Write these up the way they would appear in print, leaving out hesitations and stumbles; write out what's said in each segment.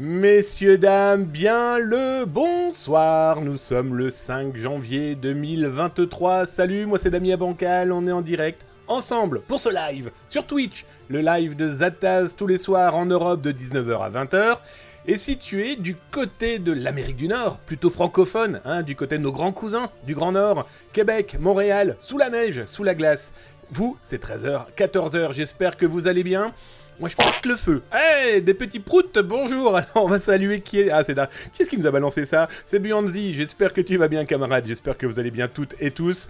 Messieurs, dames, bien le bonsoir. Nous sommes le 5 janvier 2023. Salut, moi c'est Damien Bancal, on est en direct ensemble pour ce live sur Twitch. Le live de Zataz tous les soirs en Europe de 19h à 20h. Et si tu es du côté de l'Amérique du Nord, plutôt francophone, du côté de nos grands cousins du Grand Nord, Québec, Montréal, sous la neige, sous la glace, vous, c'est 13h, 14h, j'espère que vous allez bien. Moi, je pète le feu. Hey, des petits proutes, bonjour. Alors, on va saluer qui est... Ah, c'est là. Qui est-ce qui nous a balancé ça? C'est Buanzi. J'espère que tu vas bien, camarade. J'espère que vous allez bien toutes et tous.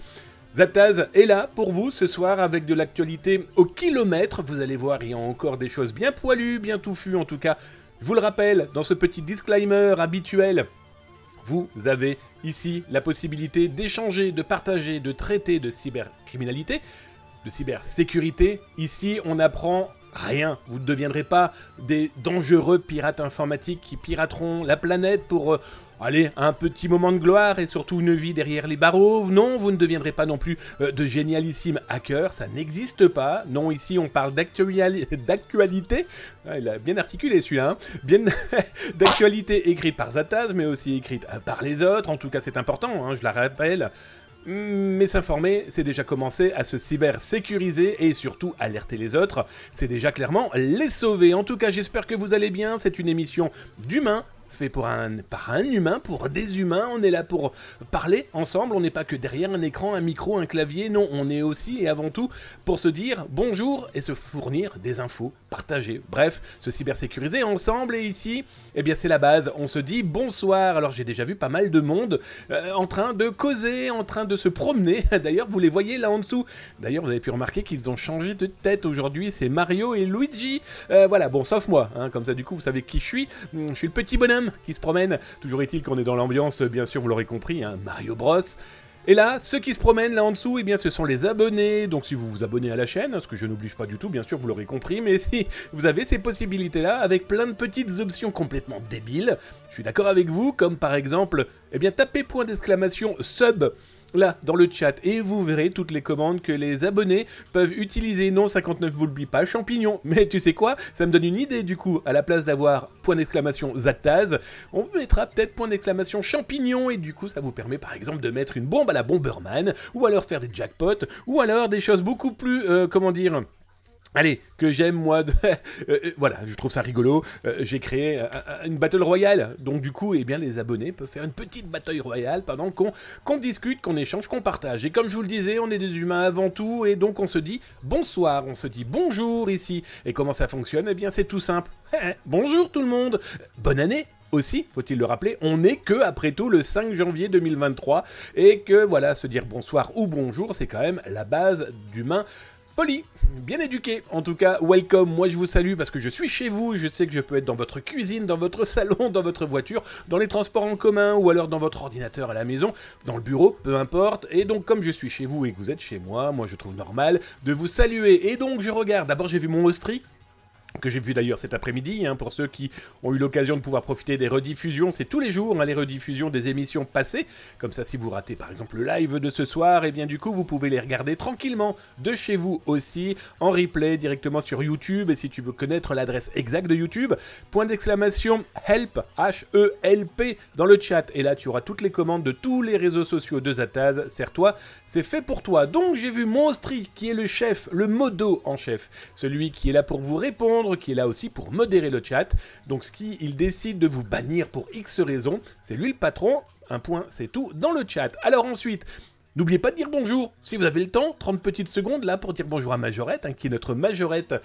Zataz est là pour vous ce soir avec de l'actualité au kilomètre. Vous allez voir, il y a encore des choses bien poilues, bien touffues en tout cas. Je vous le rappelle, dans ce petit disclaimer habituel, vous avez ici la possibilité d'échanger, de partager, de traiter de cybercriminalité, de cybersécurité. Ici, on apprend rien. Vous ne deviendrez pas des dangereux pirates informatiques qui pirateront la planète pour... allez, un petit moment de gloire et surtout une vie derrière les barreaux. Non, vous ne deviendrez pas non plus de génialissimes hackers, ça n'existe pas. Non, ici on parle d'actualité. Ah, il a bien articulé celui-là. Bien d'actualité écrite par Zataz, mais aussi écrite par les autres. En tout cas, c'est important, je la rappelle. Mais s'informer, c'est déjà commencer à se cybersécuriser et surtout alerter les autres. C'est déjà clairement les sauver. En tout cas, j'espère que vous allez bien. C'est une émission d'humains. Fait par un humain, pour des humains, on est là pour parler ensemble, on n'est pas que derrière un écran, un micro, un clavier, non, on est aussi et avant tout pour se dire bonjour et se fournir des infos, partager, bref, se cybersécuriser ensemble et ici, eh bien c'est la base, on se dit bonsoir. Alors j'ai déjà vu pas mal de monde en train de causer, en train de se promener, d'ailleurs vous les voyez là en dessous, d'ailleurs vous avez pu remarquer qu'ils ont changé de tête aujourd'hui, c'est Mario et Luigi, voilà, bon sauf moi, comme ça du coup vous savez qui je suis le petit bonhomme qui se promène. Toujours est-il qu'on est dans l'ambiance, bien sûr, vous l'aurez compris, Mario Bros. Et là, ceux qui se promènent là en dessous, eh bien, ce sont les abonnés. Donc, si vous vous abonnez à la chaîne, ce que je n'oblige pas du tout, bien sûr, vous l'aurez compris, mais si vous avez ces possibilités-là, avec plein de petites options complètement débiles, je suis d'accord avec vous, comme par exemple, eh bien, tapez point d'exclamation sub là, dans le chat, et vous verrez toutes les commandes que les abonnés peuvent utiliser. Non, 59 Boulby, pas champignon. Mais tu sais quoi? Ça me donne une idée, du coup. À la place d'avoir point d'exclamation Zataz, on mettra peut-être point d'exclamation champignon, et du coup, ça vous permet, par exemple, de mettre une bombe à la Bomberman, ou alors faire des jackpots, ou alors des choses beaucoup plus, comment dire... Allez, que j'aime moi, voilà, je trouve ça rigolo, j'ai créé une Battle Royale, donc du coup, eh bien, les abonnés peuvent faire une petite Battle Royale pendant qu'on discute, qu'on échange, qu'on partage. Et comme je vous le disais, on est des humains avant tout, et donc on se dit bonsoir, on se dit bonjour ici. Et comment ça fonctionne? Eh bien, c'est tout simple. Bonjour tout le monde, bonne année aussi, faut-il le rappeler, on n'est que, après tout, le 5 janvier 2023, et que, voilà, se dire bonsoir ou bonjour, c'est quand même la base d'humain poli, bien éduqué, en tout cas, welcome, moi je vous salue parce que je suis chez vous, je sais que je peux être dans votre cuisine, dans votre salon, dans votre voiture, dans les transports en commun, ou alors dans votre ordinateur à la maison, dans le bureau, peu importe, et donc comme je suis chez vous et que vous êtes chez moi, moi je trouve normal de vous saluer, et donc je regarde, d'abord j'ai vu mon Austrie, que j'ai vu d'ailleurs cet après-midi, pour ceux qui ont eu l'occasion de pouvoir profiter des rediffusions, c'est tous les jours, les rediffusions des émissions passées, comme ça si vous ratez par exemple le live de ce soir, et bien du coup vous pouvez les regarder tranquillement de chez vous aussi, en replay directement sur YouTube, et si tu veux connaître l'adresse exacte de YouTube, point d'exclamation help, H-E-L-P, dans le chat, et là tu auras toutes les commandes de tous les réseaux sociaux de Zataz, serre-toi, c'est fait pour toi. Donc j'ai vu Monstri, qui est le chef, le modo en chef, celui qui est là pour vous répondre, qui est là aussi pour modérer le chat. Donc il décide de vous bannir pour X raisons, c'est lui le patron, un point, c'est tout dans le chat. Alors ensuite, n'oubliez pas de dire bonjour, si vous avez le temps, 30 petites secondes là pour dire bonjour à Majorette, qui est notre Majorette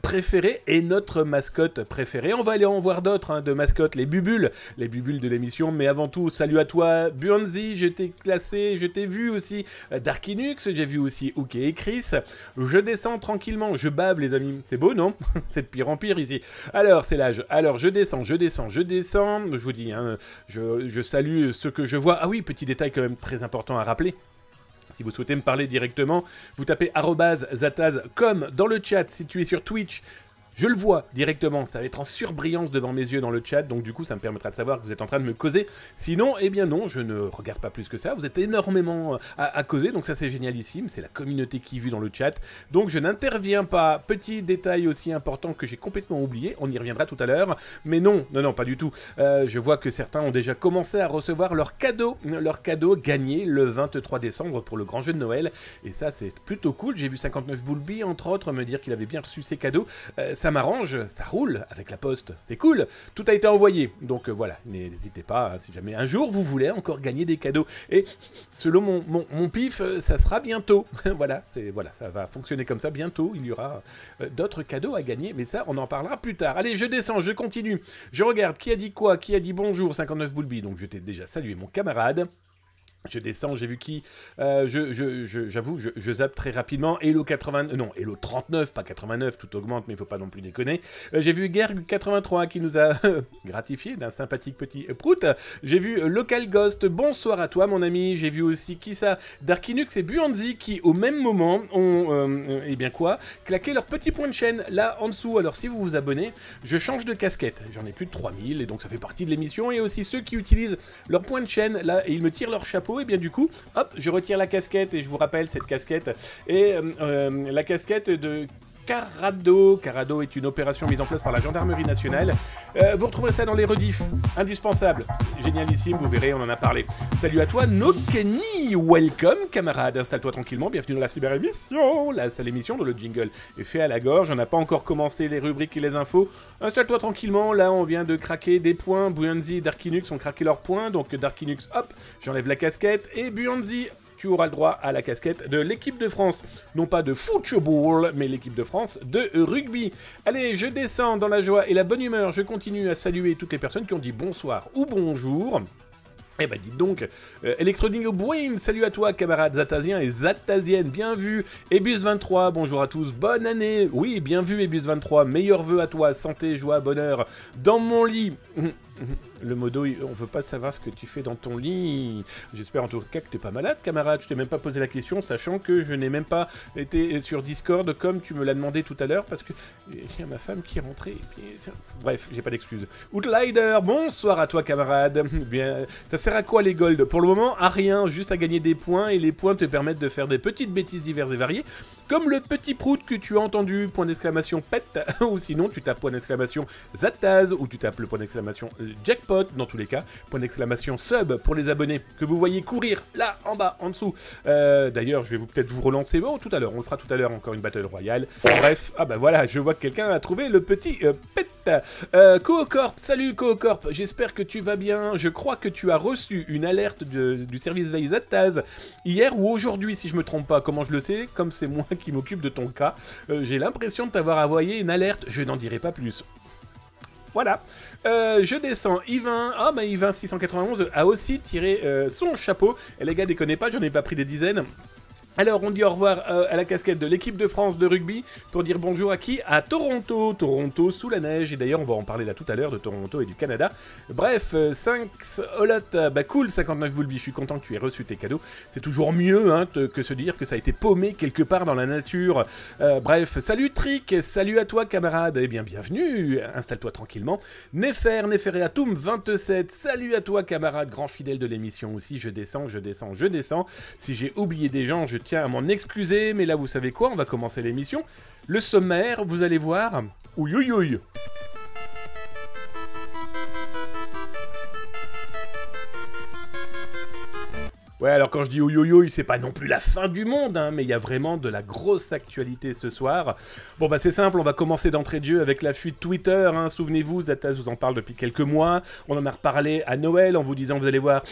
préférée et notre mascotte préférée. On va aller en voir d'autres de mascottes, les bubules de l'émission, mais avant tout, salut à toi Buanzi, je t'ai classé, je t'ai vu aussi Darkinux, j'ai vu aussi Ok et Chris. Je descends tranquillement, je bave les amis, c'est beau non? C'est de pire en pire ici. Alors c'est l'âge, alors je descends, je vous dis, je salue ceux que je vois. Ah oui, petit détail quand même très important à rappeler. Si vous souhaitez me parler directement, vous tapez @zataz comme dans le chat si tu es sur Twitch. je le vois directement, ça va être en surbrillance devant mes yeux dans le chat, donc du coup ça me permettra de savoir que vous êtes en train de me causer. Sinon, eh bien non, je ne regarde pas plus que ça, vous êtes énormément à causer, donc ça c'est génialissime, c'est la communauté qui vit dans le chat, donc je n'interviens pas. Petit détail aussi important que j'ai complètement oublié, on y reviendra tout à l'heure, mais non, pas du tout. Je vois que certains ont déjà commencé à recevoir leur cadeau gagné le 23 décembre pour le grand jeu de Noël, et ça c'est plutôt cool. J'ai vu 59 Boulby entre autres me dire qu'il avait bien reçu ses cadeaux, ça m'arrange, ça roule avec la poste, c'est cool, tout a été envoyé, donc voilà, n'hésitez pas, hein, si jamais un jour vous voulez encore gagner des cadeaux, et selon mon pif, ça sera bientôt, voilà, ça va fonctionner comme ça, bientôt il y aura d'autres cadeaux à gagner, mais ça on en parlera plus tard. Allez, je descends, je continue, je regarde qui a dit quoi, qui a dit bonjour, 59 Boulby, donc je t'ai déjà salué mon camarade. Je descends, j'ai vu qui, j'avoue, je zappe très rapidement, Hello 80, non, Hello 39, pas 89, tout augmente, mais il faut pas non plus déconner. J'ai vu Gerg 83 qui nous a gratifié d'un sympathique petit prout. J'ai vu Local Ghost, bonsoir à toi mon ami. J'ai vu aussi qui ça, Darkinux et Buanzi qui au même moment ont, eh bien quoi, claqué leur petit point de chaîne là en dessous. Alors si vous vous abonnez, je change de casquette, j'en ai plus de 3000 et donc ça fait partie de l'émission, et aussi ceux qui utilisent leur point de chaîne là et ils me tirent leur chapeau, et bien du coup, hop, je retire la casquette et je vous rappelle cette casquette est la casquette de Carado. Carado est une opération mise en place par la Gendarmerie nationale. Vous retrouverez ça dans les rediffs. Indispensable. Génialissime, vous verrez, on en a parlé. Salut à toi, Nokeni. Welcome, camarade. Installe-toi tranquillement. Bienvenue dans la cyber-émission. La seule émission dont le jingle est fait à la gorge. On n'a pas encore commencé les rubriques et les infos. Installe-toi tranquillement. Là, on vient de craquer des points. Buanzi et Darkinux ont craqué leurs points. Donc, Darkinux, hop, j'enlève la casquette. Et Buanzi, tu auras le droit à la casquette de l'équipe de France. Non pas de football, mais l'équipe de France de rugby. Allez, je descends dans la joie et la bonne humeur. Je continue à saluer toutes les personnes qui ont dit bonsoir ou bonjour. Eh ben dites donc, Electronic Boim, salut à toi camarades Zatazien et Zatazienne, bien vu. Ebus23, bonjour à tous, bonne année. Oui, bien vu Ebus23, meilleurs vœux à toi, santé, joie, bonheur. Dans mon lit... Le modo, on veut pas savoir ce que tu fais dans ton lit. J'espère en tout cas que t'es pas malade, camarade. Je t'ai même pas posé la question, sachant que je n'ai même pas été sur Discord comme tu me l'as demandé tout à l'heure, parce que il y a ma femme qui est rentrée. Et puis, bref, j'ai pas d'excuses. Outlider, bonsoir à toi, camarade. Bien, ça sert à quoi les golds? Pour le moment, à rien, juste à gagner des points, et les points te permettent de faire des petites bêtises diverses et variées, comme le petit prout que tu as entendu, point d'exclamation pet, ou sinon tu tapes point d'exclamation Zataz, ou tu tapes le point d'exclamation Jackpot, dans tous les cas, point d'exclamation sub pour les abonnés que vous voyez courir là en bas, en dessous. D'ailleurs, je vais peut-être vous relancer, bon, tout à l'heure, on le fera tout à l'heure, encore une battle royale. Bref, ah bah voilà, je vois que quelqu'un a trouvé le petit pet. Coocorp, salut Coocorp, j'espère que tu vas bien. Je crois que tu as reçu une alerte du service veille Zataz hier ou aujourd'hui, si je me trompe pas. Comment je le sais? Comme c'est moi qui m'occupe de ton cas, j'ai l'impression de t'avoir envoyé une alerte, je n'en dirai pas plus. Voilà, je descends, Yvain, ah bah Yvain 691 a aussi tiré son chapeau, et les gars déconnez pas, j'en ai pas pris des dizaines. Alors, on dit au revoir à la casquette de l'équipe de France de rugby pour dire bonjour à qui? À Toronto. Toronto sous la neige. Et d'ailleurs, on va en parler là tout à l'heure de Toronto et du Canada. Bref, 5 Olot. Bah cool, 59 Boulby. Je suis content que tu aies reçu tes cadeaux. C'est toujours mieux hein, que se dire que ça a été paumé quelque part dans la nature. Bref, salut Trick. Salut à toi, camarade. Eh bien, bienvenue. Installe-toi tranquillement. Nefereatum 27. Salut à toi, camarade. Grand fidèle de l'émission aussi. Je descends. Si j'ai oublié des gens, je tiens à m'en excuser, mais là, vous savez quoi? On va commencer l'émission. Le sommaire, vous allez voir... Ouïouïouï. Ouais, alors quand je dis ouïouïouï, c'est pas non plus la fin du monde, hein, mais il y a vraiment de la grosse actualité ce soir. Bon bah c'est simple, on va commencer d'entrée de jeu avec la fuite Twitter, hein. Souvenez-vous, Zataz vous en parle depuis quelques mois. On en a reparlé à Noël en vous disant, vous allez voir...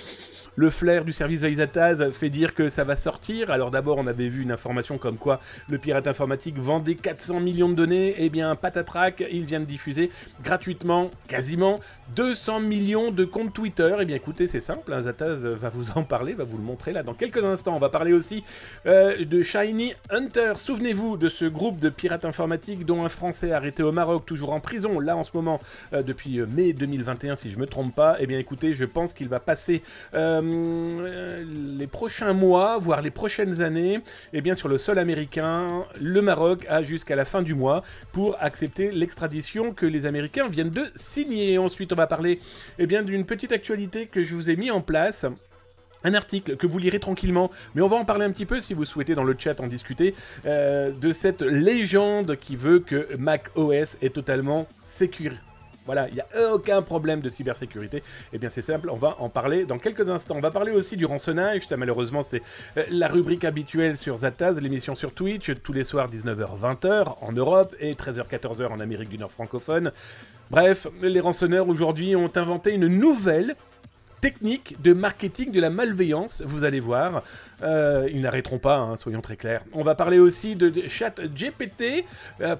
Le flair du service Zataz fait dire que ça va sortir. Alors d'abord, on avait vu une information comme quoi le pirate informatique vendait 400 millions de données. Eh bien, patatrac, il vient de diffuser gratuitement, quasiment, 200 millions de comptes Twitter. Eh bien, écoutez, c'est simple, hein, Zataz va vous en parler, va vous le montrer là dans quelques instants. On va parler aussi de Shiny Hunter. Souvenez-vous de ce groupe de pirates informatiques dont un Français arrêté au Maroc, toujours en prison, là en ce moment, depuis mai 2021 si je me trompe pas. Eh bien écoutez, je pense qu'il va passer les prochains mois, voire les prochaines années, eh bien sur le sol américain. Le Maroc a jusqu'à la fin du mois pour accepter l'extradition que les Américains viennent de signer. Ensuite, on va parler eh bien d'une petite actualité que je vous ai mis en place. Un article que vous lirez tranquillement, mais on va en parler un petit peu si vous souhaitez dans le chat en discuter, de cette légende qui veut que macOS est totalement sécure. Voilà, il n'y a aucun problème de cybersécurité. Eh bien c'est simple, on va en parler dans quelques instants. On va parler aussi du rançonnage, ça malheureusement c'est la rubrique habituelle sur Zataz, l'émission sur Twitch, tous les soirs 19h-20h en Europe et 13h-14h en Amérique du Nord francophone. Bref, les rançonneurs aujourd'hui ont inventé une nouvelle technique de marketing de la malveillance, vous allez voir. Ils n'arrêteront pas, hein, soyons très clairs. On va parler aussi de ChatGPT,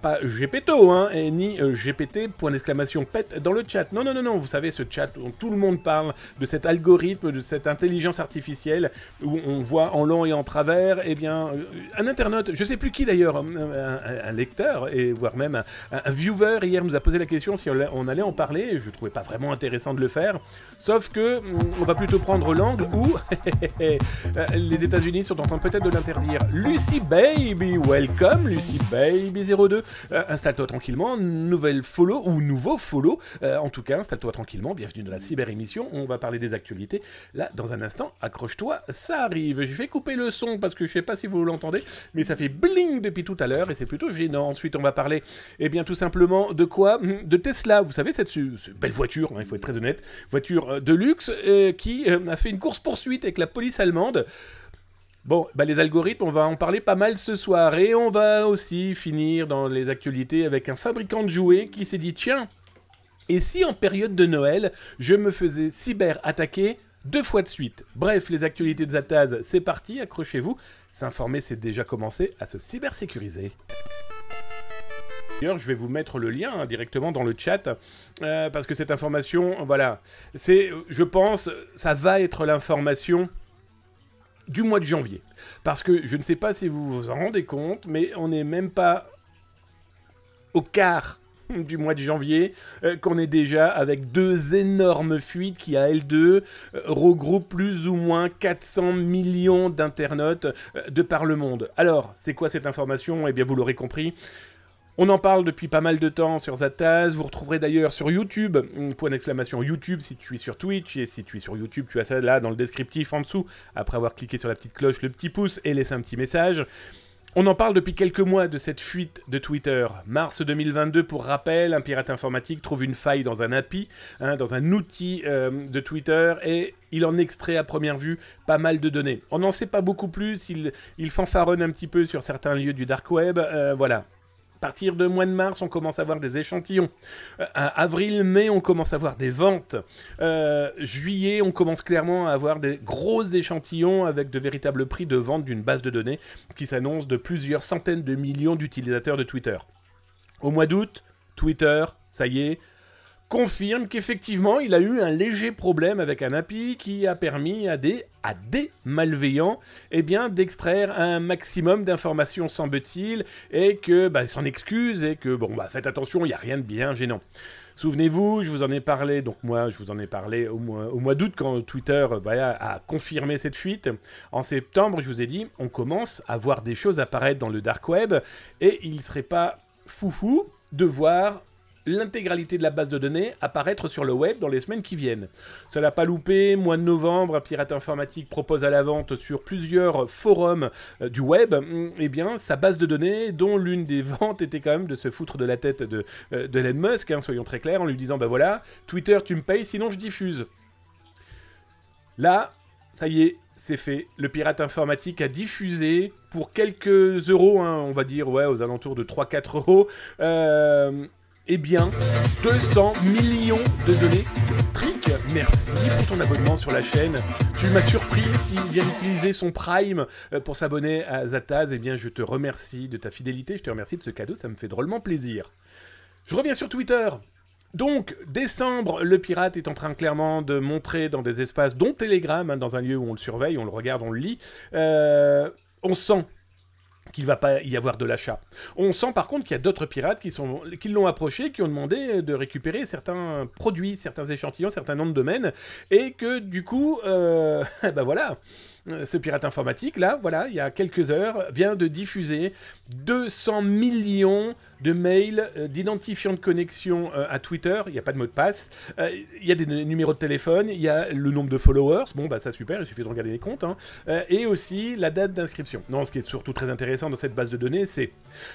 pas GPTO, hein, et ni GPT, point d'exclamation pet dans le chat. Non, non, non, non, vous savez, ce chat dont tout le monde parle, de cet algorithme, de cette intelligence artificielle, où on voit en long et en travers, eh bien, un internaute, je sais plus qui d'ailleurs, un lecteur, et voire même un viewer, hier nous a posé la question si on allait en parler, et je trouvais pas vraiment intéressant de le faire, sauf que on va plutôt prendre l'angle où les États-Unis sont en train peut-être de l'interdire. Lucy Baby, welcome, Lucy Baby 02. Installe-toi tranquillement, nouvelle follow ou nouveau follow. En tout cas, installe-toi tranquillement. Bienvenue dans la cyber émission. On va parler des actualités. Là, dans un instant, accroche-toi, ça arrive. Je vais couper le son parce que je sais pas si vous l'entendez, mais ça fait bling depuis tout à l'heure et c'est plutôt gênant. Ensuite, on va parler, eh bien, tout simplement de quoi? De Tesla. Vous savez, cette belle voiture, hein, il faut être très honnête, voiture de luxe qui a fait une course-poursuite avec la police allemande. Bon, bah les algorithmes, on va en parler pas mal ce soir. Et on va aussi finir dans les actualités avec un fabricant de jouets qui s'est dit « Tiens, et si en période de Noël, je me faisais cyber-attaquer 2 fois de suite ?» Bref, les actualités de Zataz, c'est parti, accrochez-vous. S'informer, c'est déjà commencé à se cybersécuriser. D'ailleurs, je vais vous mettre le lien hein, directement dans le chat, parce que cette information, voilà, c'est, je pense, ça va être l'information du mois de janvier. Parce que je ne sais pas si vous vous en rendez compte, mais on n'est même pas au quart du mois de janvier, qu'on est déjà avec 2 énormes fuites qui, à elles deux, regroupent plus ou moins 400 millions d'internautes de par le monde. Alors, c'est quoi cette information? Eh bien, vous l'aurez compris. On en parle depuis pas mal de temps sur Zataz, vous retrouverez d'ailleurs sur YouTube, point d'exclamation YouTube si tu es sur Twitch, et si tu es sur YouTube, tu as ça là dans le descriptif en dessous, après avoir cliqué sur la petite cloche, le petit pouce et laissé un petit message. On en parle depuis quelques mois de cette fuite de Twitter. Mars 2022, pour rappel, un pirate informatique trouve une faille dans un API, hein, dans un outil de Twitter, et il en extrait à première vue pas mal de données. On n'en sait pas beaucoup plus, il fanfaronne un petit peu sur certains lieux du dark web, voilà. À partir de mois de mars, on commence à voir des échantillons. Avril, mai, on commence à voir des ventes. Juillet, on commence clairement à avoir des gros échantillons avec de véritables prix de vente d'une base de données qui s'annonce de plusieurs centaines de millions d'utilisateurs de Twitter. Au mois d'août, Twitter, ça y est, confirme qu'effectivement, il a eu un léger problème avec un API qui a permis à des malveillants eh bien, d'extraire un maximum d'informations, semble-t-il, et que bah, s'en excuse, et que, bon, bah, faites attention, il n'y a rien de bien gênant. Souvenez-vous, je vous en ai parlé, donc moi, je vous en ai parlé au mois d'août, quand Twitter voilà, a confirmé cette fuite. En septembre, je vous ai dit, on commence à voir des choses apparaître dans le dark web, et il ne serait pas foufou de voir l'intégralité de la base de données apparaître sur le web dans les semaines qui viennent. Ça l'a pas loupé, mois de novembre, un pirate informatique propose à la vente sur plusieurs forums du web, eh bien, sa base de données, dont l'une des ventes était quand même de se foutre de la tête de Elon Musk, hein, soyons très clairs, en lui disant, bah voilà, Twitter, tu me payes, sinon je diffuse. Là, ça y est, c'est fait. Le pirate informatique a diffusé pour quelques euros, hein, on va dire, ouais, aux alentours de 3-4 euros, eh bien, 200 millions de données. Trick, merci pour ton abonnement sur la chaîne. Tu m'as surpris, il vient d'utiliser son Prime pour s'abonner à Zataz. Eh bien, je te remercie de ta fidélité, je te remercie de ce cadeau, ça me fait drôlement plaisir. Je reviens sur Twitter. Donc, décembre, le pirate est en train clairement de montrer dans des espaces, dont Telegram, hein, dans un lieu où on le surveille, on le regarde, on le lit, on sent qu'il va pas y avoir de l'achat. On sent par contre qu'il y a d'autres pirates qui l'ont approché, qui ont demandé de récupérer certains produits, certains échantillons, certains noms de domaines, et que du coup, ben voilà, ce pirate informatique, là, voilà, il y a quelques heures, vient de diffuser 200 millions de mails d'identifiants de connexion à Twitter. Il n'y a pas de mot de passe. Il y a des numéros de téléphone, il y a le nombre de followers. Bon, bah ça super, il suffit de regarder les comptes. Hein. Et aussi la date d'inscription. Non, ce qui est surtout très intéressant dans cette base de données, c'est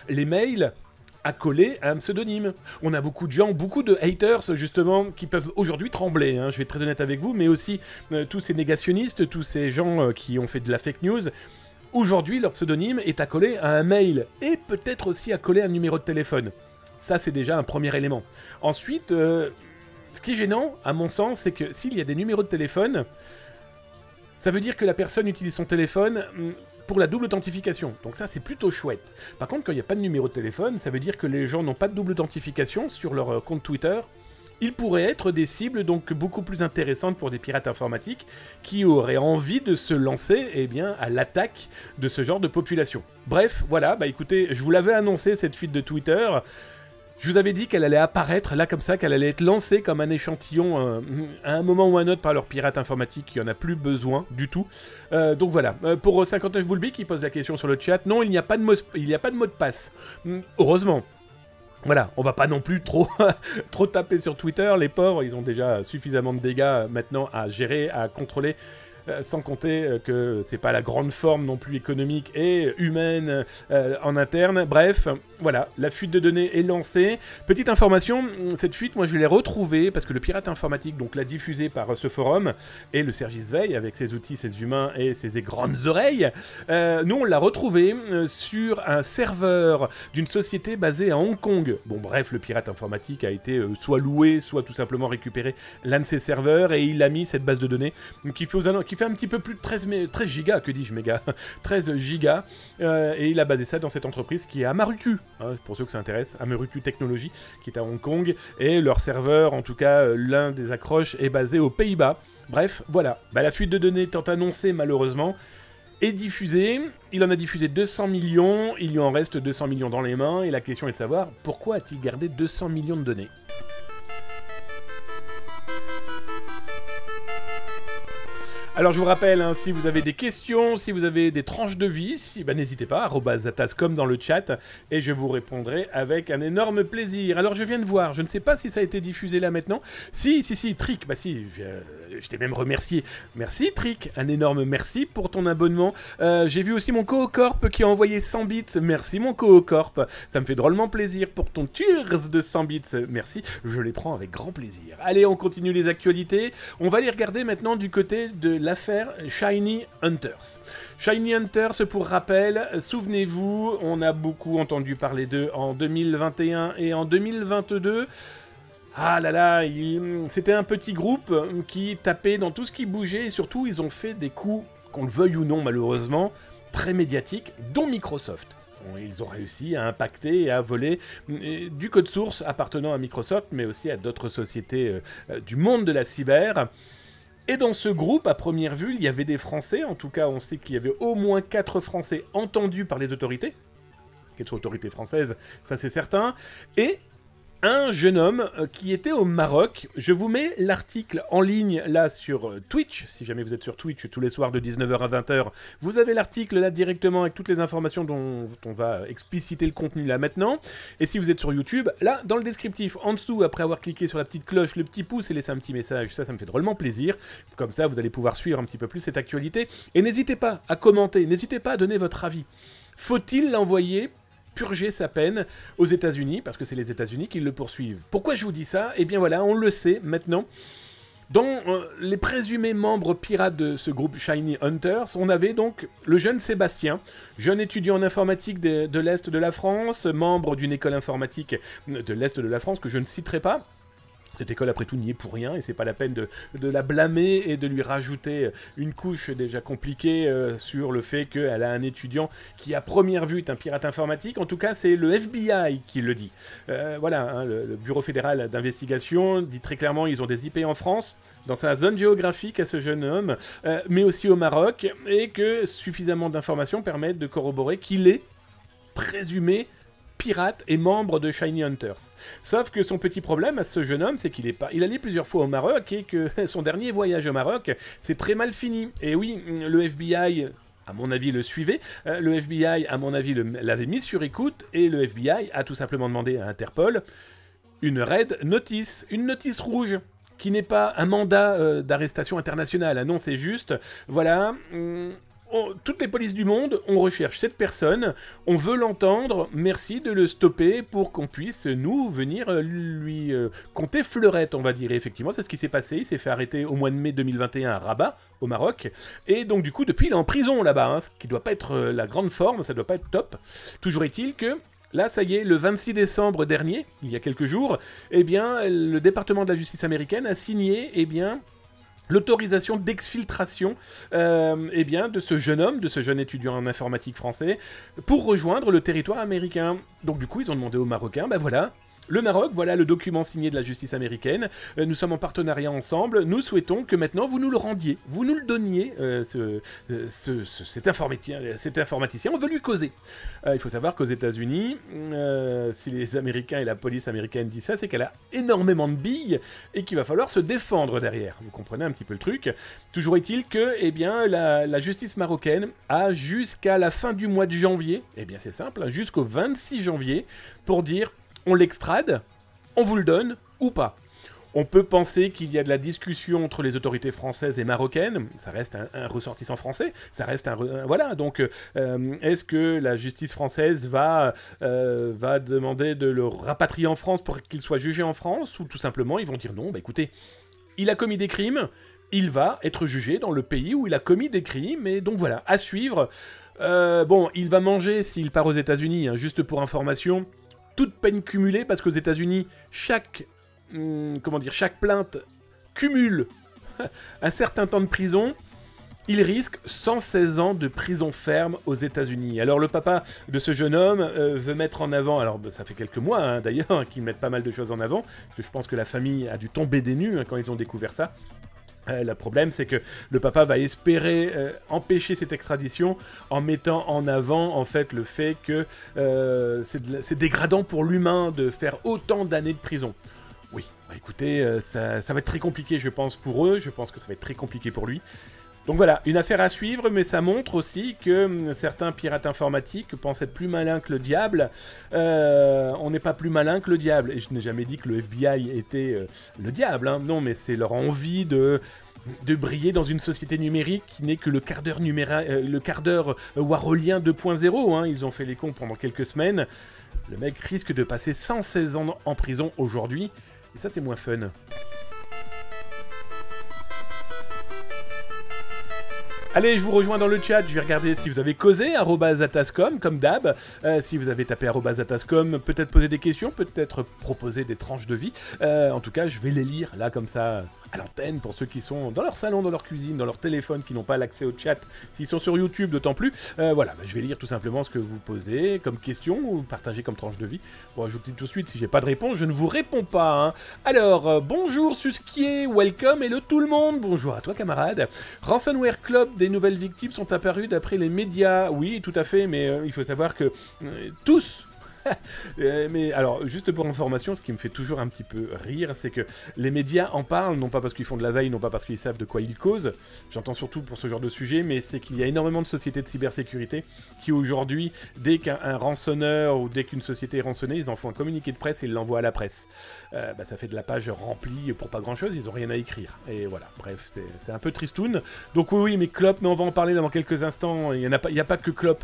les mails accolés à un pseudonyme. On a beaucoup de gens, beaucoup de haters justement, qui peuvent aujourd'hui trembler, hein, je vais être très honnête avec vous, mais aussi tous ces négationnistes, tous ces gens qui ont fait de la fake news. Aujourd'hui, leur pseudonyme est accolé à un mail, et peut-être aussi accolé à un numéro de téléphone. Ça, c'est déjà un premier élément. Ensuite, ce qui est gênant, à mon sens, c'est que s'il y a des numéros de téléphone, ça veut dire que la personne utilise son téléphone pour la double authentification. Donc ça, c'est plutôt chouette. Par contre, quand il n'y a pas de numéro de téléphone, ça veut dire que les gens n'ont pas de double authentification sur leur compte Twitter. Ils pourraient être des cibles donc beaucoup plus intéressantes pour des pirates informatiques qui auraient envie de se lancer à l'attaque de ce genre de population. Bref, voilà, bah écoutez, je vous l'avais annoncé cette fuite de Twitter. Je vous avais dit qu'elle allait apparaître là comme ça, qu'elle allait être lancée comme un échantillon à un moment ou à un autre par leur pirate informatique qui en a plus besoin du tout. Donc voilà, pour 59 Boulby qui pose la question sur le chat, non, il n'y a pas de mot de passe. Heureusement. Voilà, on va pas non plus trop taper sur Twitter, les pauvres, ils ont déjà suffisamment de dégâts maintenant à gérer, à contrôler. Sans compter que c'est pas la grande forme non plus économique et humaine en interne. Bref, voilà, la fuite de données est lancée. Petite information, cette fuite, moi je l'ai retrouvée parce que le pirate informatique donc l'a diffusée par ce forum et le Sergis Veille avec ses outils, ses humains et ses grandes oreilles. Nous on l'a retrouvée sur un serveur d'une société basée à Hong Kong. Bon bref, le pirate informatique a été soit loué, soit tout simplement récupéré l'un de ses serveurs et il a mis cette base de données qui fait un petit peu plus de 13 gigas, que dis-je, méga, 13 gigas, et il a basé ça dans cette entreprise qui est Amarutu, hein, pour ceux que ça intéresse, Amarutu Technologies, qui est à Hong Kong, et leur serveur, en tout cas, l'un des accroches, est basé aux Pays-Bas. Bref, voilà, bah, la fuite de données étant annoncée, malheureusement, est diffusée, il en a diffusé 200 millions, il lui en reste 200 millions dans les mains, et la question est de savoir, pourquoi a-t-il gardé 200 millions de données ? Alors je vous rappelle, hein, si vous avez des questions, si vous avez des tranches de vie, n'hésitez pas, @zatas comme dans le chat, et je vous répondrai avec un énorme plaisir. Alors je viens de voir, je ne sais pas si ça a été diffusé là maintenant. Si, Trick, bah si, je t'ai même remercié. Merci Trick, un énorme merci pour ton abonnement. J'ai vu aussi mon Coocorp qui a envoyé 100 bits, merci mon Coocorp, ça me fait drôlement plaisir pour ton cheers de 100 bits, merci, je les prends avec grand plaisir. Allez, on continue les actualités, on va les regarder maintenant du côté de l'affaire Shiny Hunters. Shiny Hunters, pour rappel, souvenez-vous, on a beaucoup entendu parler d'eux en 2021 et en 2022. Ah là là, c'était un petit groupe qui tapait dans tout ce qui bougeait et surtout ils ont fait des coups, qu'on le veuille ou non malheureusement, très médiatiques, dont Microsoft. Ils ont réussi à impacter et à voler du code source appartenant à Microsoft, mais aussi à d'autres sociétés du monde de la cyber. Et dans ce groupe, à première vue, il y avait des Français, en tout cas on sait qu'il y avait au moins 4 Français entendus par les autorités, qu'elles soient autorités françaises, ça c'est certain, et un jeune homme qui était au Maroc. Je vous mets l'article en ligne là sur Twitch, si jamais vous êtes sur Twitch tous les soirs de 19h à 20h, vous avez l'article là directement avec toutes les informations dont on va expliciter le contenu là maintenant. Et si vous êtes sur YouTube, là dans le descriptif, en dessous, après avoir cliqué sur la petite cloche, le petit pouce et laissé un petit message, ça me fait drôlement plaisir. Comme ça, vous allez pouvoir suivre un petit peu plus cette actualité. Et n'hésitez pas à commenter, n'hésitez pas à donner votre avis. Faut-il l'envoyer purger sa peine aux États-Unis, parce que c'est les États-Unis qui le poursuivent. Pourquoi je vous dis ça? Eh bien voilà, on le sait maintenant. Dans les présumés membres pirates de ce groupe Shiny Hunters, on avait donc le jeune Sébastien, jeune étudiant en informatique de l'Est de la France, membre d'une école informatique de l'Est de la France que je ne citerai pas. Cette école, après tout, n'y est pour rien, et c'est pas la peine de la blâmer et de lui rajouter une couche déjà compliquée sur le fait qu'elle a un étudiant qui, à première vue, est un pirate informatique. En tout cas, c'est le FBI qui le dit. Voilà, hein, le Bureau fédéral d'investigation dit très clairement ils ont des IP en France, dans sa zone géographique à ce jeune homme, mais aussi au Maroc, et que suffisamment d'informations permettent de corroborer qu'il est présumé pirate et membre de Shiny Hunters. Sauf que son petit problème à ce jeune homme, c'est qu'il il allait plusieurs fois au Maroc et que son dernier voyage au Maroc, c'est très mal fini. Et oui, le FBI, à mon avis, le suivait. Le FBI, à mon avis, l'avait mis sur écoute et le FBI a tout simplement demandé à Interpol une red notice, une notice rouge, qui n'est pas un mandat d'arrestation internationale. Non, c'est juste, voilà... toutes les polices du monde, on recherche cette personne, on veut l'entendre, merci de le stopper pour qu'on puisse, nous, venir lui compter fleurette, on va dire. Et effectivement, c'est ce qui s'est passé, il s'est fait arrêter au mois de mai 2021 à Rabat, au Maroc, et donc du coup, depuis, il est en prison là-bas, hein, ce qui doit pas être la grande forme, ça doit pas être top. Toujours est-il que... Là, ça y est, le 26 décembre dernier, il y a quelques jours, eh bien, le département de la justice américaine a signé, eh bien... l'autorisation d'exfiltration eh bien, de ce jeune homme, de ce jeune étudiant en informatique français, pour rejoindre le territoire américain. Donc du coup, ils ont demandé aux Marocains, ben voilà, le Maroc, voilà le document signé de la justice américaine, nous sommes en partenariat ensemble, nous souhaitons que maintenant vous nous le rendiez, vous nous le donniez, cet informaticien, on veut lui causer. Il faut savoir qu'aux États-Unis, si les Américains et la police américaine disent ça, c'est qu'elle a énormément de billes et qu'il va falloir se défendre derrière. Vous comprenez un petit peu le truc. Toujours est-il que, eh bien, la justice marocaine a jusqu'à la fin du mois de janvier, eh bien c'est simple, hein, jusqu'au 26 janvier, pour dire on l'extrade, on vous le donne ou pas. On peut penser qu'il y a de la discussion entre les autorités françaises et marocaines, ça reste un ressortissant français, ça reste voilà, donc est-ce que la justice française va demander de le rapatrier en France pour qu'il soit jugé en France, ou tout simplement ils vont dire non, bah écoutez, il a commis des crimes, il va être jugé dans le pays où il a commis des crimes, et donc voilà, à suivre. Bon, il va manger s'il part aux États-Unis, hein, juste pour information, toute peine cumulée, parce qu'aux États-Unis, chaque plainte cumule un certain temps de prison. Il risque 116 ans de prison ferme aux États-Unis. Alors le papa de ce jeune homme veut mettre en avant, alors ça fait quelques mois hein, d'ailleurs qu'ils mettent pas mal de choses en avant, parce que je pense que la famille a dû tomber des nues hein, quand ils ont découvert ça. Le problème, c'est que le papa va espérer empêcher cette extradition en mettant en avant, en fait, le fait que c'est dégradant pour l'humain de faire autant d'années de prison. Oui, bah écoutez, ça va être très compliqué, je pense, pour eux. Je pense que ça va être très compliqué pour lui. Donc voilà, une affaire à suivre, mais ça montre aussi que certains pirates informatiques pensent être plus malins que le diable. On n'est pas plus malin que le diable. Et je n'ai jamais dit que le FBI était le diable, hein. Non, mais c'est leur envie de briller dans une société numérique qui n'est que le quart d'heure warolien 2.0. Hein. Ils ont fait les cons pendant quelques semaines. Le mec risque de passer 116 ans en prison aujourd'hui. Et ça, c'est moins fun. Allez, je vous rejoins dans le chat, je vais regarder si vous avez causé, @atascom, comme d'hab. Si vous avez tapé @atascom, peut-être poser des questions, peut-être proposer des tranches de vie. En tout cas, je vais les lire, là, comme ça, à l'antenne, pour ceux qui sont dans leur salon, dans leur cuisine, dans leur téléphone, qui n'ont pas l'accès au chat. S'ils sont sur YouTube, d'autant plus. Voilà, je vais lire tout simplement ce que vous posez comme question, ou partagez comme tranche de vie. Bon, je vous dis tout de suite, si j'ai pas de réponse, je ne vous réponds pas. Hein. Alors, bonjour Suskier, welcome, hello tout le monde. Bonjour à toi, camarade. Ransomware Club, des nouvelles victimes sont apparues d'après les médias. Oui, tout à fait, mais il faut savoir que tous... mais alors, juste pour information, ce qui me fait toujours un petit peu rire, c'est que les médias en parlent, non pas parce qu'ils font de la veille, non pas parce qu'ils savent de quoi ils causent, j'entends surtout pour ce genre de sujet, mais c'est qu'il y a énormément de sociétés de cybersécurité qui aujourd'hui, dès qu'un rançonneur ou dès qu'une société est rançonnée, ils en font un communiqué de presse et ils l'envoient à la presse. Ça fait de la page remplie pour pas grand chose, ils ont rien à écrire. Et voilà, bref, c'est un peu tristoun. Donc oui, mais Clop, mais on va en parler dans quelques instants, il y a pas que Clop.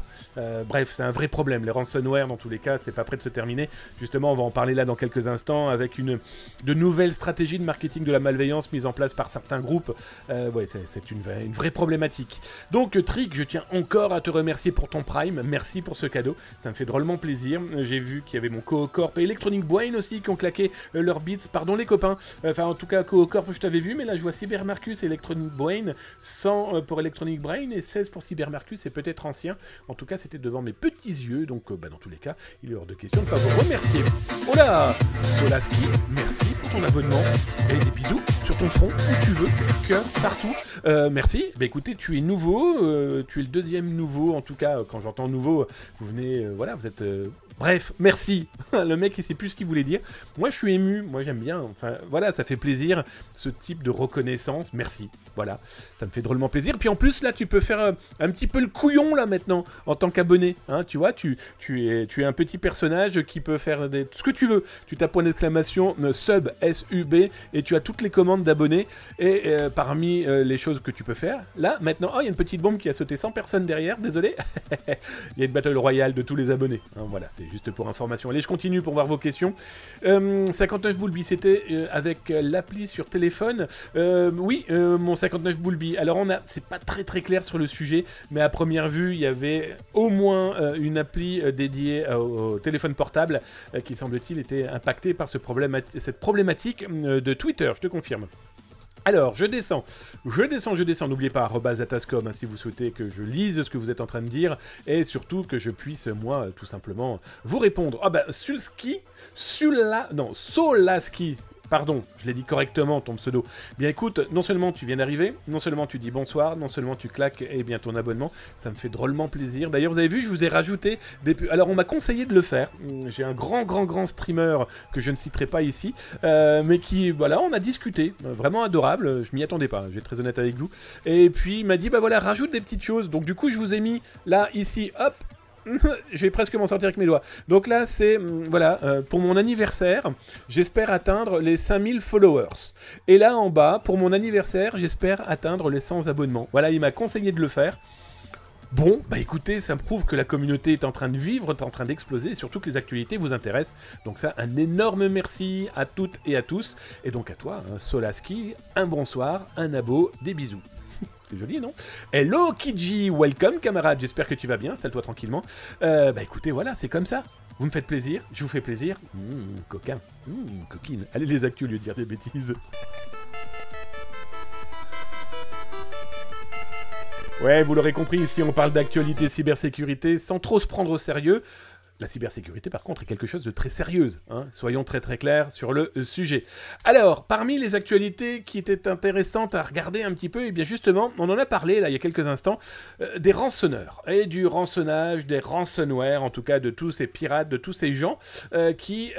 Bref, c'est un vrai problème, les ransomware dans tous les cas, c'est pas prêt de se terminer. Justement, on va en parler là dans quelques instants, avec de nouvelles stratégies de marketing de la malveillance mises en place par certains groupes. Ouais, c'est une vraie problématique. Donc, Trick, je tiens encore à te remercier pour ton Prime. Merci pour ce cadeau. Ça me fait drôlement plaisir. J'ai vu qu'il y avait mon Coop et Electronic Brain aussi qui ont claqué leurs bits. Pardon les copains. Enfin, en tout cas, Coop, je t'avais vu, mais là, je vois Cybermarcus et Electronic Brain. 100 pour Electronic Brain et 16 pour Cybermarcus. C'est peut-être ancien. En tout cas, c'était devant mes petits yeux. Donc, dans tous les cas, il est hors de question de ne pas vous remercier. Oh là, Solaski, merci pour ton abonnement. Et des bisous sur ton front, où tu veux, cœur, partout. Merci. Écoutez, tu es nouveau. Tu es le deuxième nouveau. En tout cas, quand j'entends nouveau, vous venez... voilà, vous êtes... Bref, merci. Le mec, il sait plus ce qu'il voulait dire. Moi, je suis ému. Moi, j'aime bien. Enfin, voilà, ça fait plaisir, ce type de reconnaissance. Merci. Voilà, ça me fait drôlement plaisir. Puis en plus, là, tu peux faire un petit peu le couillon, là, maintenant, en tant qu'abonné. Hein, tu vois, tu es un petit personnage qui peut faire ce que tu veux. Tu tapes point d'exclamation sub, S-U-B, et tu as toutes les commandes d'abonnés. Et parmi les choses que tu peux faire, là, maintenant... Oh, il y a une petite bombe qui a sauté 100 personnes derrière. Désolé. Il y a une battle royale de tous les abonnés. Hein, voilà, c'est juste pour information. Allez, je continue pour voir vos questions. 59 Boulby, c'était avec l'appli sur téléphone. Oui, mon 59 Boulby. Alors, c'est pas très très clair sur le sujet, mais à première vue, il y avait au moins une appli dédiée au téléphone portable qui, semble-t-il, était impactée par cette problématique de Twitter, je te confirme. Alors, je descends. N'oubliez pas, @atascom, hein, si vous souhaitez que je lise ce que vous êtes en train de dire, et surtout que je puisse, moi, tout simplement, vous répondre. Ah Solaski. Pardon, je l'ai dit correctement, ton pseudo. Bien écoute, non seulement tu viens d'arriver, non seulement tu dis bonsoir, non seulement tu claques ton abonnement, ça me fait drôlement plaisir. D'ailleurs, vous avez vu, je vous ai rajouté des... Alors, on m'a conseillé de le faire. J'ai un grand streamer que je ne citerai pas ici, mais qui, voilà, on a discuté. Vraiment adorable, je m'y attendais pas, je vais être très honnête avec vous. Et puis, il m'a dit, voilà, rajoute des petites choses. Donc, du coup, je vous ai mis, là, ici, hop, je vais presque m'en sortir avec mes doigts. Donc là, c'est, voilà, pour mon anniversaire, j'espère atteindre les 5000 followers. Et là, en bas, pour mon anniversaire, j'espère atteindre les 100 abonnements. Voilà, il m'a conseillé de le faire. Bon, écoutez, ça me prouve que la communauté est en train de vivre, est en train d'exploser, et surtout que les actualités vous intéressent. Donc ça, un énorme merci à toutes et à tous. Et donc à toi, hein, Solaski, un bonsoir, un abo, des bisous. C'est joli, non? Hello Kiji, welcome camarade, j'espère que tu vas bien, installe-toi tranquillement. Écoutez, voilà, c'est comme ça. Vous me faites plaisir, je vous fais plaisir. Coquin, coquine. Allez les actus au lieu de dire des bêtises. Ouais, vous l'aurez compris, ici on parle d'actualité cybersécurité sans trop se prendre au sérieux. La cybersécurité, par contre, est quelque chose de très sérieux. Hein. Soyons très clairs sur le sujet. Alors, parmi les actualités qui étaient intéressantes à regarder un petit peu, et bien justement, on en a parlé là il y a quelques instants, des rançonneurs et du rançonnage, des ransomware, en tout cas de tous ces pirates, de tous ces gens qui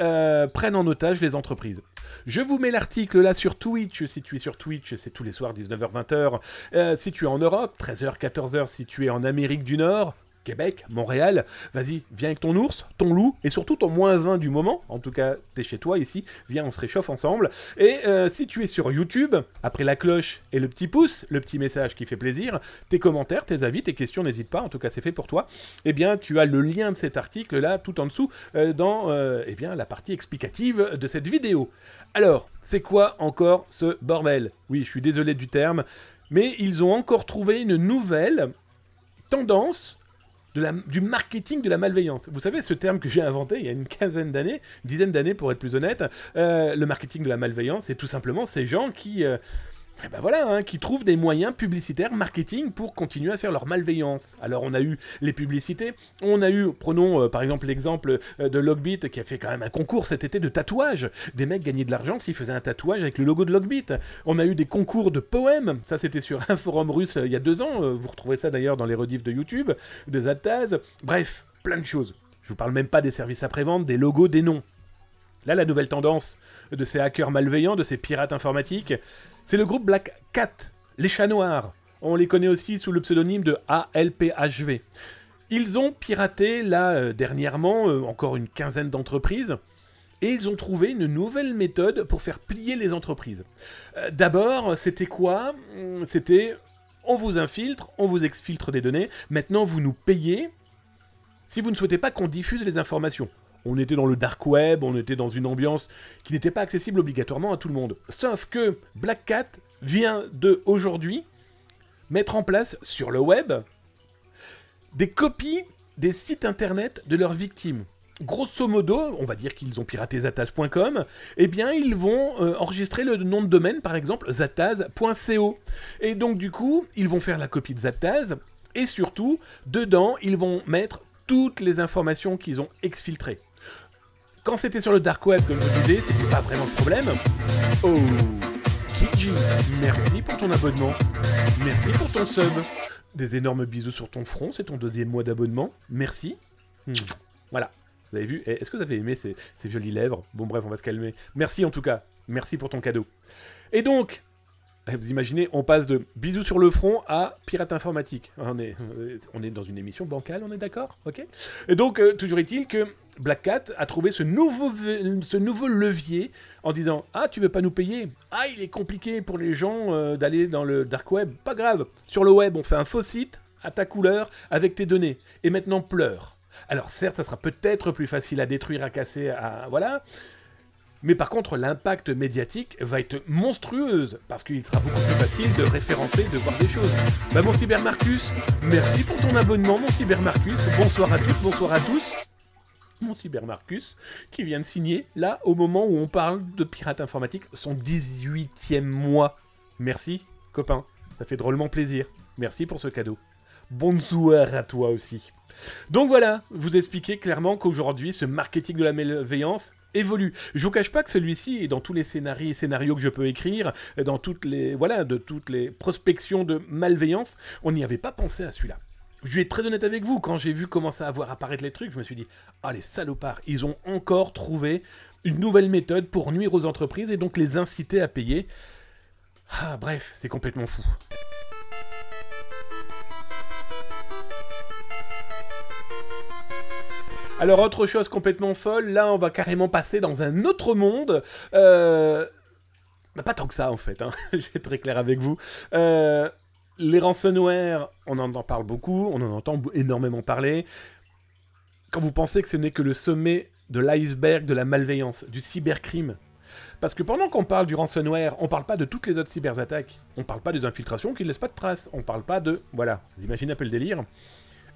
prennent en otage les entreprises. Je vous mets l'article là sur Twitch, si tu es sur Twitch, c'est tous les soirs 19h-20h. Si tu es en Europe, 13h-14h si tu es en Amérique du Nord, Québec, Montréal, vas-y, viens avec ton ours, ton loup, et surtout ton -20 du moment, en tout cas, t'es chez toi ici, viens, on se réchauffe ensemble, et si tu es sur YouTube, après la cloche et le petit pouce, le petit message qui fait plaisir, tes commentaires, tes avis, tes questions, n'hésite pas, en tout cas, c'est fait pour toi, eh bien, tu as le lien de cet article-là, tout en dessous, dans, la partie explicative de cette vidéo. Alors, c'est quoi encore ce bordel? Oui, je suis désolé du terme, mais ils ont encore trouvé une nouvelle tendance du marketing de la malveillance. Vous savez, ce terme que j'ai inventé il y a une dizaine d'années pour être plus honnête, le marketing de la malveillance, c'est tout simplement ces gens qui... qui trouvent des moyens publicitaires, marketing, pour continuer à faire leur malveillance. Alors on a eu les publicités, on a eu, prenons par exemple l'exemple de Logbit qui a fait quand même un concours cet été de tatouage. Des mecs gagnaient de l'argent s'ils faisaient un tatouage avec le logo de Logbit. On a eu des concours de poèmes, ça c'était sur un forum russe il y a 2 ans, vous retrouvez ça d'ailleurs dans les rediffs de YouTube, de Zataz, bref, plein de choses. Je vous parle même pas des services après-vente, des logos, des noms. Là, la nouvelle tendance de ces hackers malveillants, de ces pirates informatiques, c'est le groupe Black Cat, les chats noirs. On les connaît aussi sous le pseudonyme de ALPHV. Ils ont piraté, là, dernièrement, encore une quinzaine d'entreprises, et ils ont trouvé une nouvelle méthode pour faire plier les entreprises. D'abord, c'était quoi? C'était, on vous infiltre, on vous exfiltre des données, maintenant vous nous payez si vous ne souhaitez pas qu'on diffuse les informations. On était dans le dark web, on était dans une ambiance qui n'était pas accessible obligatoirement à tout le monde. Sauf que Black Cat vient de, aujourd'hui, mettre en place sur le web des copies des sites internet de leurs victimes. Grosso modo, on va dire qu'ils ont piraté zataz.com, eh bien ils vont enregistrer le nom de domaine, par exemple, zataz.co. Et donc du coup, ils vont faire la copie de Zataz, et surtout, dedans, ils vont mettre toutes les informations qu'ils ont exfiltrées. Quand c'était sur le dark web, comme je vous disais, c'était pas vraiment le problème. Oh, Kiji, merci pour ton abonnement. Merci pour ton sub. Des énormes bisous sur ton front, c'est ton 2e mois d'abonnement. Merci. Voilà. Vous avez vu? Est-ce que vous avez aimé ces jolies lèvres? Bon bref, on va se calmer. Merci en tout cas. Merci pour ton cadeau. Et donc, vous imaginez, on passe de bisous sur le front à pirate informatique. On est dans une émission bancale, on est d'accord? Ok. Et donc, toujours est-il que Black Cat a trouvé ce nouveau levier en disant « Ah, tu veux pas nous payer? Ah, il est compliqué pour les gens d'aller dans le dark web. Pas grave. Sur le web, on fait un faux site à ta couleur avec tes données. Et maintenant, pleure. » Alors certes, ça sera peut-être plus facile à détruire, à casser, voilà. Mais par contre, l'impact médiatique va être monstrueuse, parce qu'il sera beaucoup plus facile de référencer, de voir des choses. Bah mon Cybermarcus, merci pour ton abonnement, mon Cybermarcus. Bonsoir à toutes, bonsoir à tous. Mon Cybermarcus, qui vient de signer, là, au moment où on parle de pirate informatique, son 18e mois. Merci, copain, ça fait drôlement plaisir. Merci pour ce cadeau. Bonsoir à toi aussi. Donc voilà, vous expliquez clairement qu'aujourd'hui, ce marketing de la malveillance évolue. Je vous cache pas que celui-ci est dans tous les scénarios que je peux écrire, dans toutes les prospections de malveillance, on n'y avait pas pensé à celui-là. Je vais être très honnête avec vous, quand j'ai vu commencer à voir apparaître les trucs, je me suis dit, ah les salopards, ils ont encore trouvé une nouvelle méthode pour nuire aux entreprises et donc les inciter à payer. Ah bref, c'est complètement fou. Alors, autre chose complètement folle, là, on va carrément passer dans un autre monde. Bah, pas tant que ça, en fait, hein. Je vais être très clair avec vous. Les ransomware, on en parle beaucoup, on en entend énormément parler. Quand vous pensez que ce n'est que le sommet de l'iceberg de la malveillance, du cybercrime. Parce que pendant qu'on parle du ransomware, on parle pas de toutes les autres cyberattaques. On parle pas des infiltrations qui ne laissent pas de traces. On parle pas de... Voilà, vous imaginez un peu le délire.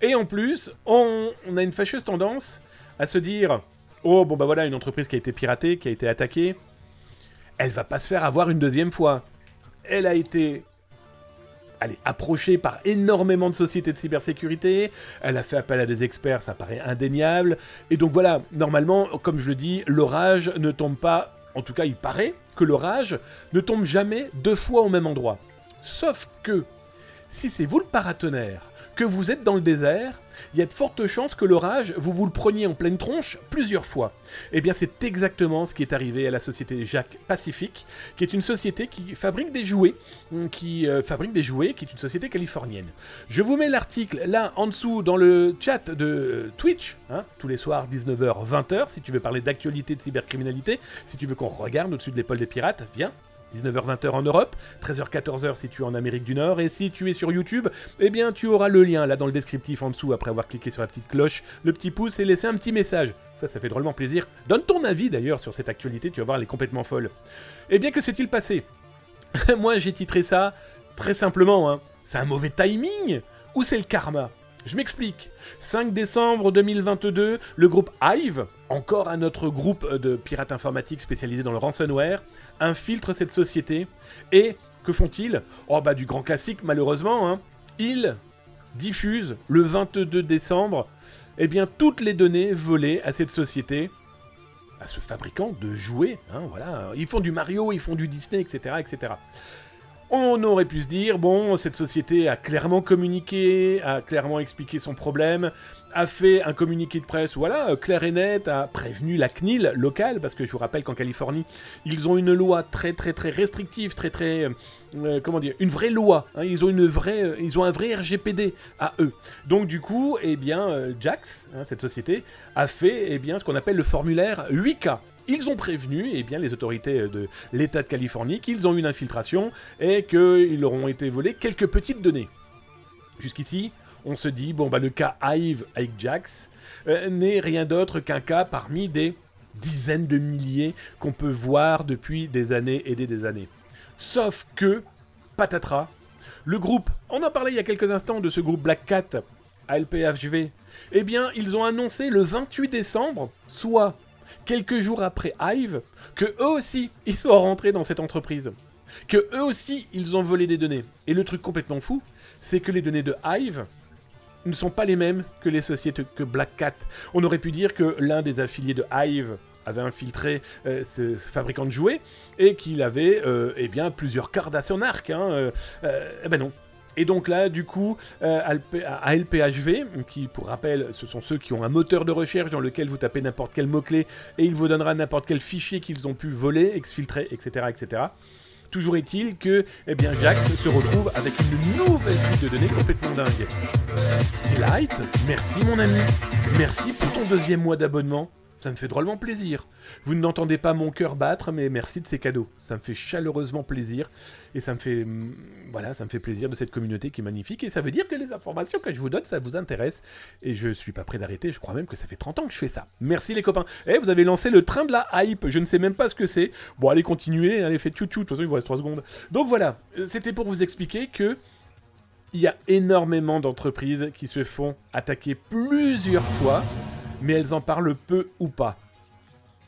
Et en plus, on a une fâcheuse tendance à se dire « Oh, bon bah voilà, une entreprise qui a été piratée, qui a été attaquée, elle va pas se faire avoir une deuxième fois. Elle a été approchée par énormément de sociétés de cybersécurité, elle a fait appel à des experts, ça paraît indéniable. Et donc voilà, normalement, comme je le dis, l'orage ne tombe pas, en tout cas il paraît que l'orage ne tombe jamais 2 fois au même endroit. Sauf que, si c'est vous le paratonnerre, que vous êtes dans le désert, il y a de fortes chances que l'orage, vous le preniez en pleine tronche plusieurs fois. Eh bien, c'est exactement ce qui est arrivé à la société Jacques Pacific, qui est une société qui fabrique des jouets, qui est une société californienne. Je vous mets l'article là, en dessous, dans le chat de Twitch, hein, tous les soirs, 19h, 20h, si tu veux parler d'actualité de cybercriminalité, si tu veux qu'on regarde au-dessus de l'épaule des pirates, viens. 19h-20h en Europe, 13h-14h si tu es en Amérique du Nord, et si tu es sur YouTube, eh bien tu auras le lien là dans le descriptif en dessous après avoir cliqué sur la petite cloche, le petit pouce et laissé un petit message. Ça fait drôlement plaisir. Donne ton avis d'ailleurs sur cette actualité, tu vas voir, elle est complètement folle. Eh bien que s'est-il passé? Moi j'ai titré ça très simplement, hein. C'est un mauvais timing ou c'est le karma? Je m'explique. 5 décembre 2022, le groupe Hive, encore un autre groupe de pirates informatiques spécialisés dans le ransomware, infiltre cette société. Et que font-ils? Oh bah du grand classique malheureusement, hein. Ils diffusent le 22 décembre eh bien, toutes les données volées à cette société, à ce fabricant de jouets. Hein, voilà. Ils font du Mario, ils font du Disney, etc., etc. On aurait pu se dire, bon, cette société a clairement communiqué, a clairement expliqué son problème, a fait un communiqué de presse, voilà, clair et net, a prévenu la CNIL locale, parce que je vous rappelle qu'en Californie, ils ont une loi très restrictive, comment dire, une vraie loi, hein, ils ont un vrai RGPD à eux. Donc du coup, eh bien, Jax, hein, cette société, a fait, eh bien, ce qu'on appelle le formulaire 8K. Ils ont prévenu eh bien, les autorités de l'État de Californie qu'ils ont eu une infiltration et qu'ils leur ont été volés quelques petites données. Jusqu'ici, on se dit, bon, bah, le cas Hive avec Jax n'est rien d'autre qu'un cas parmi des dizaines de milliers qu'on peut voir depuis des années et des années. Sauf que, patatras, le groupe, on en parlait il y a quelques instants de ce groupe Black Cat, ALPHV, eh bien, ils ont annoncé le 28 décembre, soit quelques jours après Hive, que eux aussi, ils sont rentrés dans cette entreprise. Que eux aussi, ils ont volé des données. Et le truc complètement fou, c'est que les données de Hive ne sont pas les mêmes que les sociétés que Black Cat. On aurait pu dire que l'un des affiliés de Hive avait infiltré ce fabricant de jouets et qu'il avait eh bien, plusieurs cordes à son arc. Hein, eh ben non. Et donc là, du coup, ALPHV, qui pour rappel, ce sont ceux qui ont un moteur de recherche dans lequel vous tapez n'importe quel mot-clé et il vous donnera n'importe quel fichier qu'ils ont pu voler, exfiltrer, etc. etc. Toujours est-il que eh bien, Jax se retrouve avec une nouvelle suite de données complètement dingue. Delight, merci mon ami. Merci pour ton 2e mois d'abonnement. Ça me fait drôlement plaisir. Vous n'entendez pas mon cœur battre, mais merci de ces cadeaux. Ça me fait chaleureusement plaisir. Et ça me fait, voilà, ça me fait plaisir de cette communauté qui est magnifique. Et ça veut dire que les informations que je vous donne, ça vous intéresse. Et je suis pas prêt d'arrêter. Je crois même que ça fait 30 ans que je fais ça. Merci les copains. Eh, vous avez lancé le train de la hype. Je ne sais même pas ce que c'est. Bon, allez, continuez. Allez, faites tchou-tchou. De toute façon, il vous reste 3 secondes. Donc voilà. C'était pour vous expliquer que il y a énormément d'entreprises qui se font attaquer plusieurs fois, mais elles en parlent peu ou pas.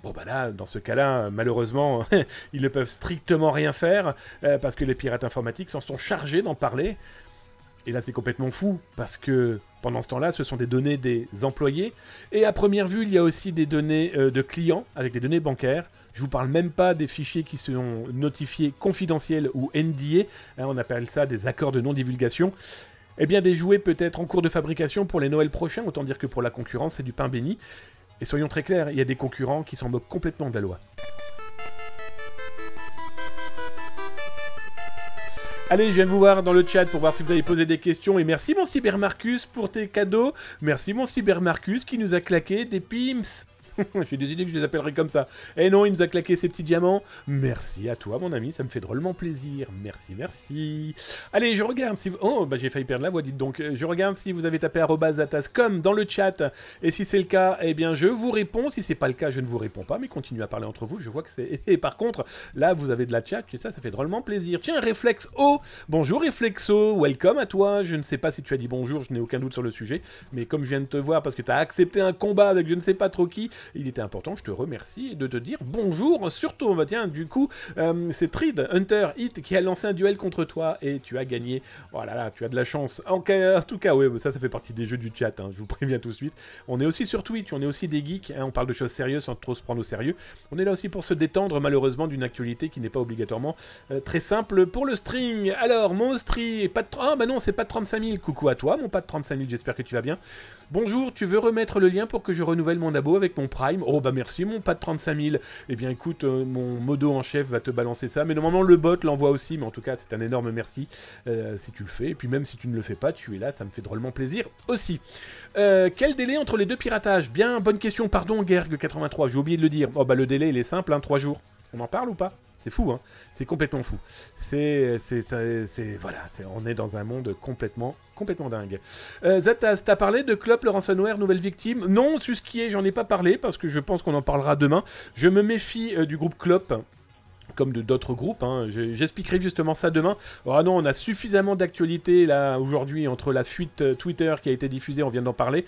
Bon bah là, dans ce cas-là, malheureusement, ils ne peuvent strictement rien faire, parce que les pirates informatiques s'en sont chargés d'en parler. Et là, c'est complètement fou, parce que pendant ce temps-là, ce sont des données des employés, et à première vue, il y a aussi des données de clients, avec des données bancaires. Je vous parle même pas des fichiers qui sont notifiés confidentiels ou NDA, hein, on appelle ça des accords de non-divulgation. Eh bien, des jouets peut-être en cours de fabrication pour les Noëls prochains, autant dire que pour la concurrence, c'est du pain béni. Et soyons très clairs, il y a des concurrents qui s'en moquent complètement de la loi. Allez, je viens de vous voir dans le chat pour voir si vous avez posé des questions. Et merci mon Cybermarcus pour tes cadeaux. Merci mon Cybermarcus qui nous a claqué des pimps. J'ai décidé que je les appellerais comme ça. Et non, il nous a claqué ses petits diamants. Merci à toi, mon ami, ça me fait drôlement plaisir. Merci, merci. Allez, je regarde si vous... Oh, bah j'ai failli perdre la voix, dites donc. Je regarde si vous avez tapé @zatascom dans le chat. Et si c'est le cas, eh bien, je vous réponds. Si c'est pas le cas, je ne vous réponds pas, mais continuez à parler entre vous. Je vois que c'est... Et par contre, là, vous avez de la chat, et ça fait drôlement plaisir. Tiens, Reflexo. Bonjour, Reflexo. Welcome à toi. Je ne sais pas si tu as dit bonjour, je n'ai aucun doute sur le sujet. Mais comme je viens de te voir, parce que tu as accepté un combat avec je ne sais pas trop qui, il était important, je te remercie de te dire bonjour. Surtout, bah tiens, du coup, c'est Trid Hunter Hit qui a lancé un duel contre toi et tu as gagné. Voilà, là, tu as de la chance. En tout cas, ouais, ça fait partie des jeux du chat, hein, je vous préviens tout de suite. On est aussi sur Twitch, on est aussi des geeks, hein, on parle de choses sérieuses sans trop se prendre au sérieux. On est là aussi pour se détendre, malheureusement, d'une actualité qui n'est pas obligatoirement très simple pour le string. Alors, mon string, pas de... Ah, bah non, c'est pas de 35 000. Coucou à toi, mon pas de 35 000, j'espère que tu vas bien. Bonjour, tu veux remettre le lien pour que je renouvelle mon abo avec mon Prime? Oh bah merci mon pas de 35 000. Eh bien écoute, mon modo en chef va te balancer ça. Mais normalement le bot l'envoie aussi. Mais en tout cas c'est un énorme merci si tu le fais. Et puis même si tu ne le fais pas, tu es là, ça me fait drôlement plaisir aussi. Quel délai entre les deux piratages? Bien, bonne question, pardon Gerg83, j'ai oublié de le dire. Oh bah le délai il est simple, hein, 3 jours. On en parle ou pas? C'est fou, hein. C'est complètement fou. Voilà, on est dans un monde complètement dingue. Zatas, t'as parlé de Clop, le ransomware, nouvelle victime? Non, Susquier, j'en ai pas parlé, parce que je pense qu'on en parlera demain. Je me méfie du groupe Clop, comme de d'autres groupes, hein. J'expliquerai justement ça demain. Ah non, on a suffisamment d'actualités là aujourd'hui entre la fuite Twitter qui a été diffusée, on vient d'en parler,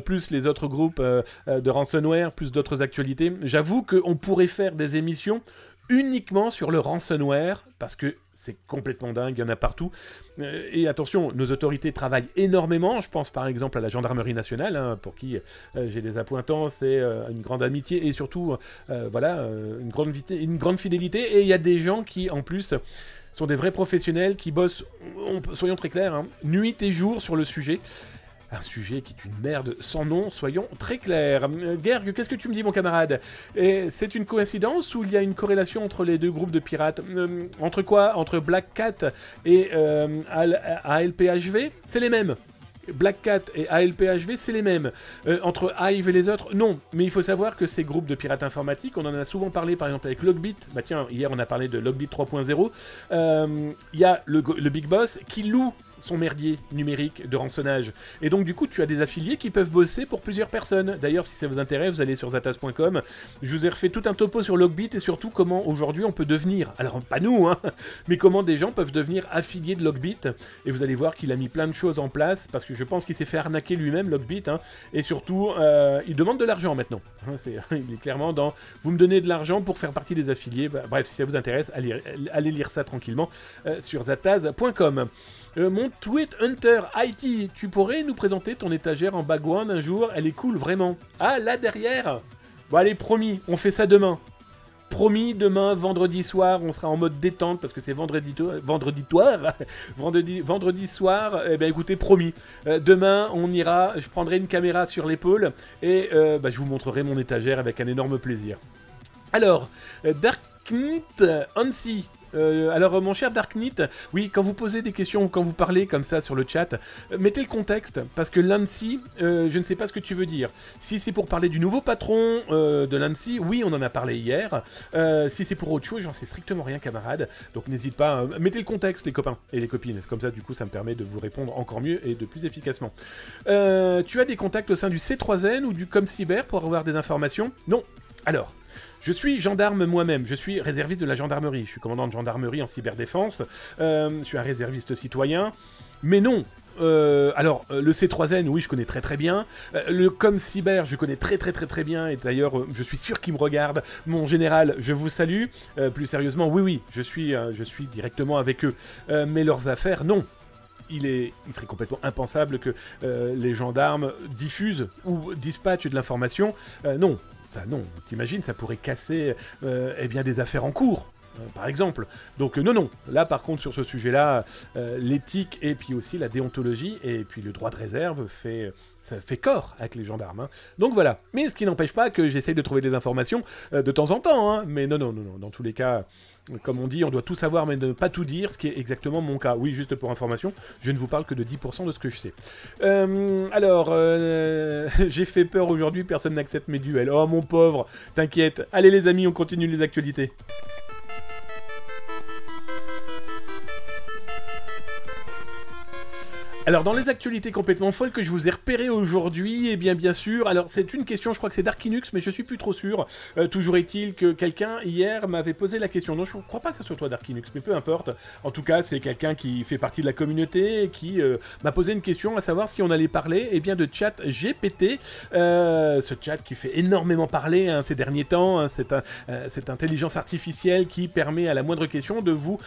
plus les autres groupes de ransomware, plus d'autres actualités. J'avoue qu'on pourrait faire des émissions uniquement sur le ransomware, parce que c'est complètement dingue, il y en a partout. Et attention, nos autorités travaillent énormément. Je pense par exemple à la gendarmerie nationale, hein, pour qui j'ai des appointances et une grande amitié, et surtout, voilà, une grande fidélité. Et il y a des gens qui, en plus, sont des vrais professionnels, qui bossent, soyons très clairs, hein, nuit et jour sur le sujet. Un sujet qui est une merde sans nom, soyons très clairs. Gerg, qu'est-ce que tu me dis, mon camarade? C'est une coïncidence ou il y a une corrélation entre les deux groupes de pirates? Entre quoi? Entre Black Cat et ALPHV? C'est les mêmes. Black Cat et ALPHV, c'est les mêmes. Entre Hive et les autres, non. Mais il faut savoir que ces groupes de pirates informatiques, on en a souvent parlé par exemple avec Logbit. Bah tiens, hier on a parlé de Logbit 3.0. Il y a le Big Boss qui loue son merdier numérique de rançonnage. Et donc du coup tu as des affiliés qui peuvent bosser pour plusieurs personnes. D'ailleurs si ça vous intéresse, vous allez sur zatas.com. Je vous ai refait tout un topo sur Logbit et surtout comment aujourd'hui on peut devenir, alors pas nous hein, mais comment des gens peuvent devenir affiliés de Logbit. Et vous allez voir qu'il a mis plein de choses en place parce que je pense qu'il s'est fait arnaquer lui-même Logbit hein. Et surtout il demande de l'argent maintenant. Il est clairement dans vous me donnez de l'argent pour faire partie des affiliés. Bah, bref, si ça vous intéresse, allez lire ça tranquillement sur zataz.com. Mon tweet Hunter IT, tu pourrais nous présenter ton étagère en background un jour? Elle est cool, vraiment. Ah, là derrière. Bon allez, promis, on fait ça demain. Promis, demain, vendredi soir, on sera en mode détente parce que c'est vendredi soir. Eh bien, écoutez, promis. Demain, on ira. Je prendrai une caméra sur l'épaule et je vous montrerai mon étagère avec un énorme plaisir. Alors, Darknit Hansi. Alors mon cher Darknit, oui, quand vous posez des questions ou quand vous parlez comme ça sur le chat, mettez le contexte, parce que l'ANSI, je ne sais pas ce que tu veux dire. Si c'est pour parler du nouveau patron de l'ANSI, oui, on en a parlé hier. Si c'est pour autre chose, j'en sais strictement rien, camarade. Donc n'hésite pas, mettez le contexte, les copains et les copines. Comme ça, du coup, ça me permet de vous répondre encore mieux et de plus efficacement. Tu as des contacts au sein du C3N ou du ComCyber pour avoir des informations? Non. Alors... Je suis gendarme moi-même, je suis réserviste de la gendarmerie, je suis commandant de gendarmerie en cyberdéfense, je suis un réserviste citoyen, mais non. Alors, le C3N, oui, je connais très très bien. Le ComCyber, je connais très bien. Et d'ailleurs, je suis sûr qu'il me regarde. Mon général, je vous salue. Plus sérieusement, oui, je suis directement avec eux. Mais leurs affaires, non. Il serait complètement impensable que les gendarmes diffusent ou dispatchent de l'information. Non, ça non. T'imagines, ça pourrait casser des affaires en cours. Par exemple. Donc non. Là, par contre, sur ce sujet-là, l'éthique et puis aussi la déontologie et puis le droit de réserve ça fait corps avec les gendarmes. Hein. Donc voilà. Mais ce qui n'empêche pas que j'essaye de trouver des informations de temps en temps. Hein. Mais non. Dans tous les cas, comme on dit, on doit tout savoir mais ne pas tout dire, ce qui est exactement mon cas. Oui, juste pour information, je ne vous parle que de 10% de ce que je sais. J'ai fait peur aujourd'hui, personne n'accepte mes duels. Oh mon pauvre, t'inquiète. Allez les amis, on continue les actualités. Alors, dans les actualités complètement folles que je vous ai repérées aujourd'hui, eh bien sûr, alors c'est une question, je crois que c'est Darkinux, mais je suis plus trop sûr. Toujours est-il que quelqu'un, hier, m'avait posé la question. Non, je ne crois pas que ce soit toi, Darkinux, mais peu importe. En tout cas, c'est quelqu'un qui fait partie de la communauté et qui m'a posé une question, à savoir si on allait parler de chat GPT. Ce chat qui fait énormément parler ces derniers temps. Hein, cette intelligence artificielle qui permet à la moindre question de vous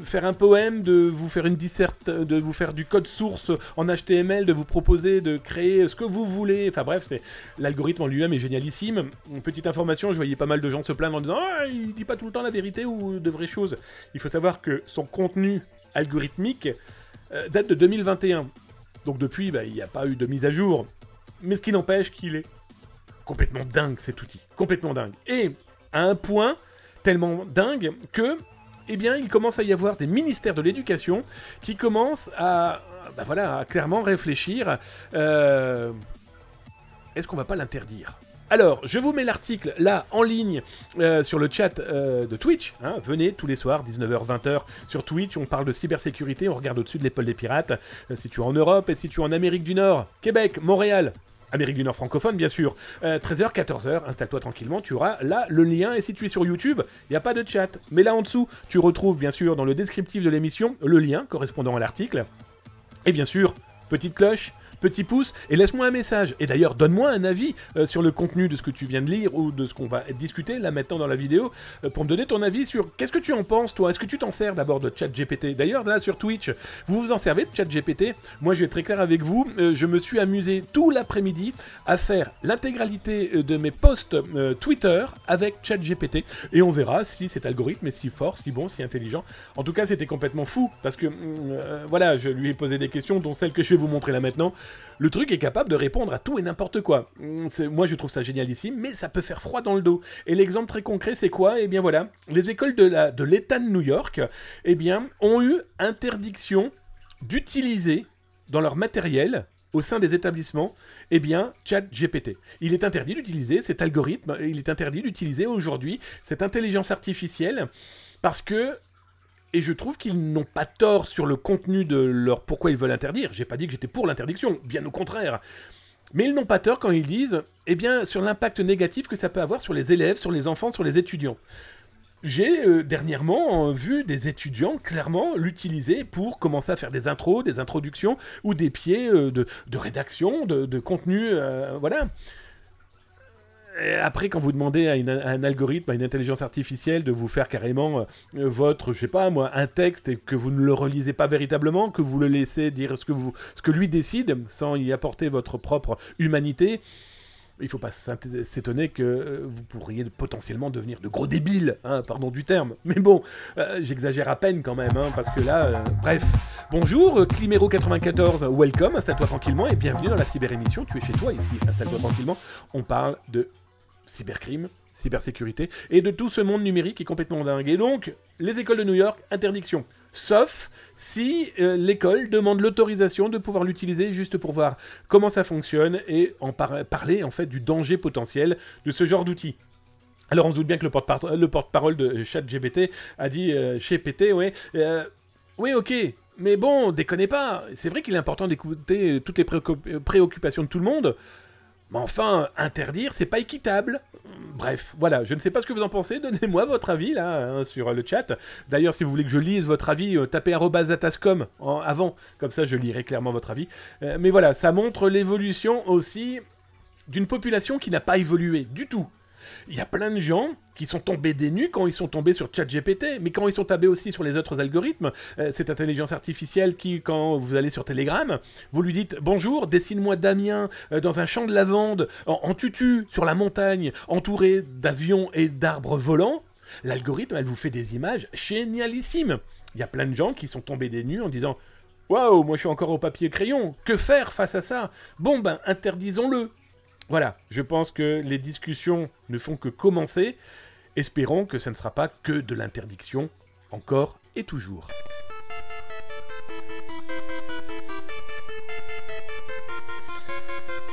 faire un poème, de vous faire une disserte, de vous faire du code source en HTML, de vous proposer de créer ce que vous voulez. Enfin bref, l'algorithme en lui-même est génialissime. Une petite information, je voyais pas mal de gens se plaindre en disant « Ah, il dit pas tout le temps la vérité ou de vraies choses ». Il faut savoir que son contenu algorithmique date de 2021. Donc depuis, il n'y a pas eu de mise à jour. Mais ce qui n'empêche qu'il est complètement dingue, cet outil. Complètement dingue. Et à un point tellement dingue que... il commence à y avoir des ministères de l'éducation qui commencent à clairement réfléchir. Est-ce qu'on va pas l'interdire ? Alors, je vous mets l'article là en ligne sur le chat de Twitch. Hein, venez tous les soirs, 19h, 20h sur Twitch. On parle de cybersécurité, on regarde au-dessus de l'épaule des pirates. Si tu es en Europe et si tu es en Amérique du Nord, Québec, Montréal... Amérique du Nord francophone, bien sûr. 13h, 14h, installe-toi tranquillement, tu auras là le lien. Et si tu es sur YouTube, il n'y a pas de chat. Mais là en dessous, tu retrouves bien sûr dans le descriptif de l'émission le lien correspondant à l'article. Et bien sûr, petite cloche, petit pouce, et laisse-moi un message. Et d'ailleurs, donne-moi un avis sur le contenu de ce que tu viens de lire ou de ce qu'on va discuter là maintenant dans la vidéo pour me donner ton avis sur qu'est-ce que tu en penses, toi. Est-ce que tu t'en sers d'abord de ChatGPT? D'ailleurs, là sur Twitch, vous vous en servez de ChatGPT? Moi, je vais être très clair avec vous. Je me suis amusé tout l'après-midi à faire l'intégralité de mes posts Twitter avec ChatGPT. Et on verra si cet algorithme est si fort, si bon, si intelligent. En tout cas, c'était complètement fou parce que, je lui ai posé des questions, dont celle que je vais vous montrer là maintenant. Le truc est capable de répondre à tout et n'importe quoi. Moi, je trouve ça génialissime, mais ça peut faire froid dans le dos. Et l'exemple très concret, c'est quoi? Eh bien voilà, les écoles de l'État de New York, ont eu interdiction d'utiliser dans leur matériel, au sein des établissements, ChatGPT. Il est interdit d'utiliser cet algorithme, il est interdit d'utiliser aujourd'hui cette intelligence artificielle, parce que Et je trouve qu'ils n'ont pas tort sur le contenu de leur pourquoi ils veulent interdire. J'ai pas dit que j'étais pour l'interdiction, bien au contraire. Mais ils n'ont pas tort quand ils disent, eh bien, sur l'impact négatif que ça peut avoir sur les élèves, sur les enfants, sur les étudiants. J'ai dernièrement vu des étudiants clairement l'utiliser pour commencer à faire des intros, des introductions ou des pieds de rédaction, de contenu, voilà. Et après, quand vous demandez à un algorithme, à une intelligence artificielle de vous faire carrément votre, je sais pas moi, un texte et que vous ne le relisez pas véritablement, que vous le laissez dire ce que lui décide sans y apporter votre propre humanité, il ne faut pas s'étonner que vous pourriez potentiellement devenir de gros débiles, hein, pardon du terme. Mais bon, j'exagère à peine quand même, hein, parce que là, bref. Bonjour, Climero94, welcome, installe-toi tranquillement et bienvenue dans la cyber-émission. Tu es chez toi ici, installe-toi tranquillement. On parle de cybercrime, cybersécurité et de tout ce monde numérique qui est complètement dingue. Et donc, les écoles de New York, interdiction. Sauf si l'école demande l'autorisation de pouvoir l'utiliser juste pour voir comment ça fonctionne et en parler en fait du danger potentiel de ce genre d'outils. Alors on se doute bien que le porte-parole de ChatGPT a dit chez PT, ouais, oui ok, mais bon, déconnez pas, c'est vrai qu'il est important d'écouter toutes les préoccupations de tout le monde. Mais enfin, interdire, c'est pas équitable. Bref, voilà, je ne sais pas ce que vous en pensez, donnez-moi votre avis là, hein, sur le chat. D'ailleurs, si vous voulez que je lise votre avis, tapez @atascom avant, comme ça je lirai clairement votre avis. Mais voilà, ça montre l'évolution aussi d'une population qui n'a pas évolué du tout. Il y a plein de gens qui sont tombés des nues quand ils sont tombés sur ChatGPT, mais quand ils sont tombés aussi sur les autres algorithmes, cette intelligence artificielle qui, quand vous allez sur Telegram, vous lui dites « Bonjour, dessine-moi Damien dans un champ de lavande, en tutu, sur la montagne, entouré d'avions et d'arbres volants », l'algorithme, elle vous fait des images génialissimes. Il y a plein de gens qui sont tombés des nues en disant « Waouh, moi je suis encore au papier crayon, que faire face à ça? Bon ben, interdisons-le ». Voilà, je pense que les discussions ne font que commencer. Espérons que ce ne sera pas que de l'interdiction, encore et toujours.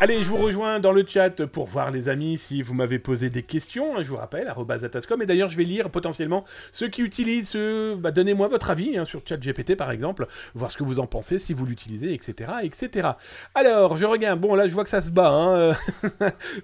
Allez, je vous rejoins dans le chat pour voir, les amis, si vous m'avez posé des questions. Je vous rappelle, @atascom. Et d'ailleurs, je vais lire potentiellement ceux qui utilisent donnez-moi votre avis sur ChatGPT, par exemple, voir ce que vous en pensez, si vous l'utilisez, etc., etc. Alors, je regarde. Bon, là, je vois que ça se bat. Hein.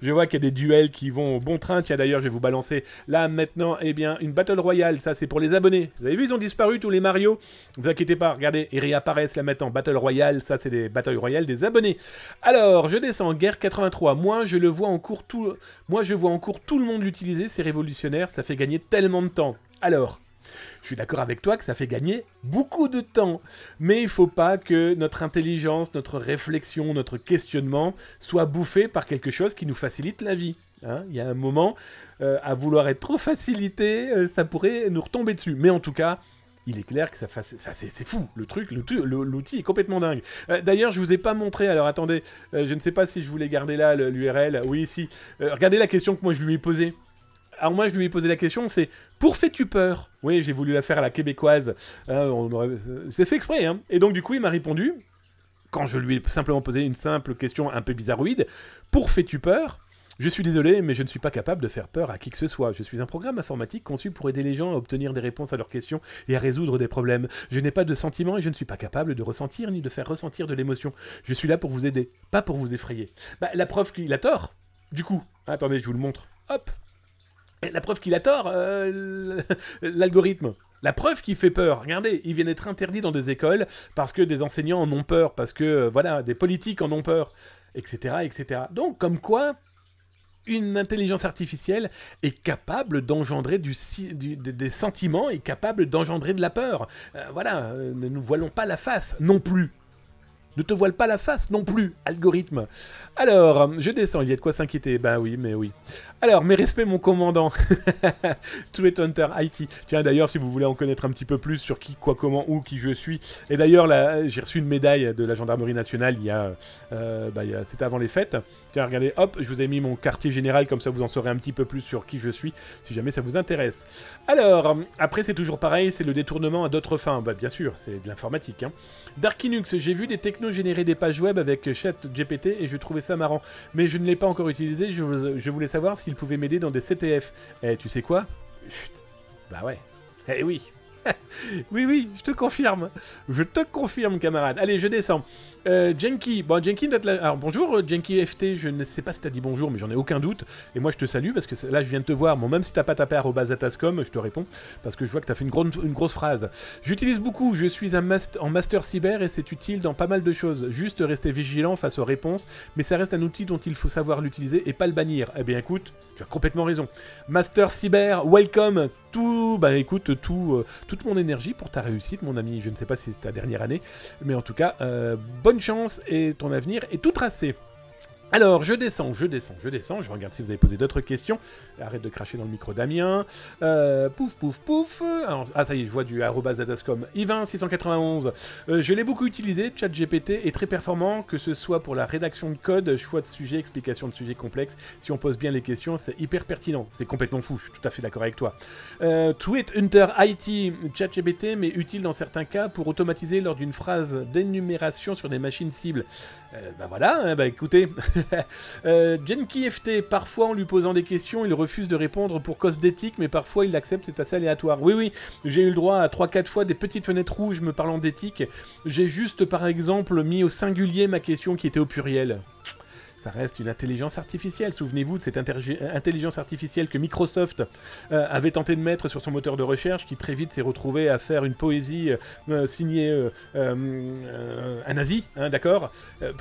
Je vois qu'il y a des duels qui vont au bon train. Tiens, d'ailleurs, je vais vous balancer là, maintenant, eh bien, une Battle Royale. Ça, c'est pour les abonnés. Vous avez vu, ils ont disparu, tous les Mario. Ne vous inquiétez pas, regardez, ils réapparaissent là maintenant. Battle Royale, ça, c'est des Battle Royale des abonnés. Alors, je descends. En guerre 83, moi je vois en cours tout le monde l'utiliser, c'est révolutionnaire, ça fait gagner tellement de temps. Alors, je suis d'accord avec toi que ça fait gagner beaucoup de temps, mais il faut pas que notre intelligence, notre réflexion, notre questionnement soit bouffé par quelque chose qui nous facilite la vie. Hein, il y a un moment, à vouloir être trop facilité, ça pourrait nous retomber dessus. Mais en tout cas, il est clair que ça fasse... c'est fou, l'outil est complètement dingue. D'ailleurs, je vous ai pas montré, alors attendez, je ne sais pas si je voulais garder là l'URL. Oui, si. Regardez la question que moi je lui ai posée. Alors moi, je lui ai posé la question, c'est « Pour fais-tu peur ?» Oui, j'ai voulu la faire à la québécoise. C'est fait exprès, hein. Et donc, du coup, il m'a répondu, quand je lui ai simplement posé une simple question un peu bizarroïde, « Pour fais-tu peur ?» Je suis désolé, mais je ne suis pas capable de faire peur à qui que ce soit. Je suis un programme informatique conçu pour aider les gens à obtenir des réponses à leurs questions et à résoudre des problèmes. Je n'ai pas de sentiments et je ne suis pas capable de ressentir ni de faire ressentir de l'émotion. Je suis là pour vous aider, pas pour vous effrayer. La preuve qu'il a tort, du coup. Attendez, je vous le montre. Hop. La preuve qu'il a tort, l'algorithme. La preuve qu'il fait peur, regardez, il vient d'être interdit dans des écoles parce que des enseignants en ont peur, parce que, voilà, des politiques en ont peur, etc., etc. Donc, comme quoi... Une intelligence artificielle est capable d'engendrer des sentiments, est capable d'engendrer de la peur. Voilà, ne nous voilons pas la face non plus. Ne te voile pas la face non plus, algorithme. Alors, je descends, il y a de quoi s'inquiéter. Ben oui, mais oui. Alors, mes respects, mon commandant. Threat Hunter IT. Tiens, d'ailleurs, si vous voulez en connaître un petit peu plus sur qui, quoi, comment, où, qui je suis. Et d'ailleurs, là, j'ai reçu une médaille de la Gendarmerie nationale c'était avant les fêtes. Tiens, regardez, hop, je vous ai mis mon quartier général, comme ça vous en saurez un petit peu plus sur qui je suis, si jamais ça vous intéresse. Alors, après, c'est toujours pareil, c'est le détournement à d'autres fins. Bah, bien sûr, c'est de l'informatique, hein. Darkinux, j'ai vu des technos générer des pages web avec ChatGPT et je trouvais ça marrant. Mais je ne l'ai pas encore utilisé, je voulais savoir s'il pouvait m'aider dans des CTF. Eh, tu sais quoi? Chut. Bah ouais. Eh oui. Oui, oui, je te confirme. Je te confirme, camarade. Allez, je descends. Jenky. Bon, Jenky, alors bonjour, Jenky FT. Je ne sais pas si t'as dit bonjour, mais j'en ai aucun doute. Et moi, je te salue parce que là, je viens de te voir. Bon, même si t'as pas tapé @atascom, je te réponds parce que je vois que t'as fait une grosse phrase. J'utilise beaucoup. Je suis en master cyber et c'est utile dans pas mal de choses. Juste rester vigilant face aux réponses, mais ça reste un outil dont il faut savoir l'utiliser et pas le bannir. Eh bien, écoute, tu as complètement raison. Master cyber, welcome. Toute mon énergie pour ta réussite, mon ami. Je ne sais pas si c'est ta dernière année, mais en tout cas, bonne chance et ton avenir est tout tracé. Alors, je descends. Je regarde si vous avez posé d'autres questions. Arrête de cracher dans le micro, Damien. Pouf. Alors, ça y est, je vois du @atascom. Yvain691. Je l'ai beaucoup utilisé. ChatGPT est très performant, que ce soit pour la rédaction de code, choix de sujet, explication de sujets complexes. Si on pose bien les questions, c'est hyper pertinent. C'est complètement fou, je suis tout à fait d'accord avec toi. Tweet Hunter IT. ChatGPT, mais utile dans certains cas pour automatiser lors d'une phrase d'énumération sur des machines cibles. Voilà, écoutez... Jenky FT, parfois en lui posant des questions, il refuse de répondre pour cause d'éthique, mais parfois il l'accepte, c'est assez aléatoire. Oui, j'ai eu le droit à 3-4 fois des petites fenêtres rouges me parlant d'éthique. J'ai juste, par exemple, mis au singulier ma question qui était au pluriel. Ça reste une intelligence artificielle. Souvenez-vous de cette intelligence artificielle que Microsoft avait tenté de mettre sur son moteur de recherche, qui très vite s'est retrouvé à faire une poésie signée un nazi, hein, d'accord,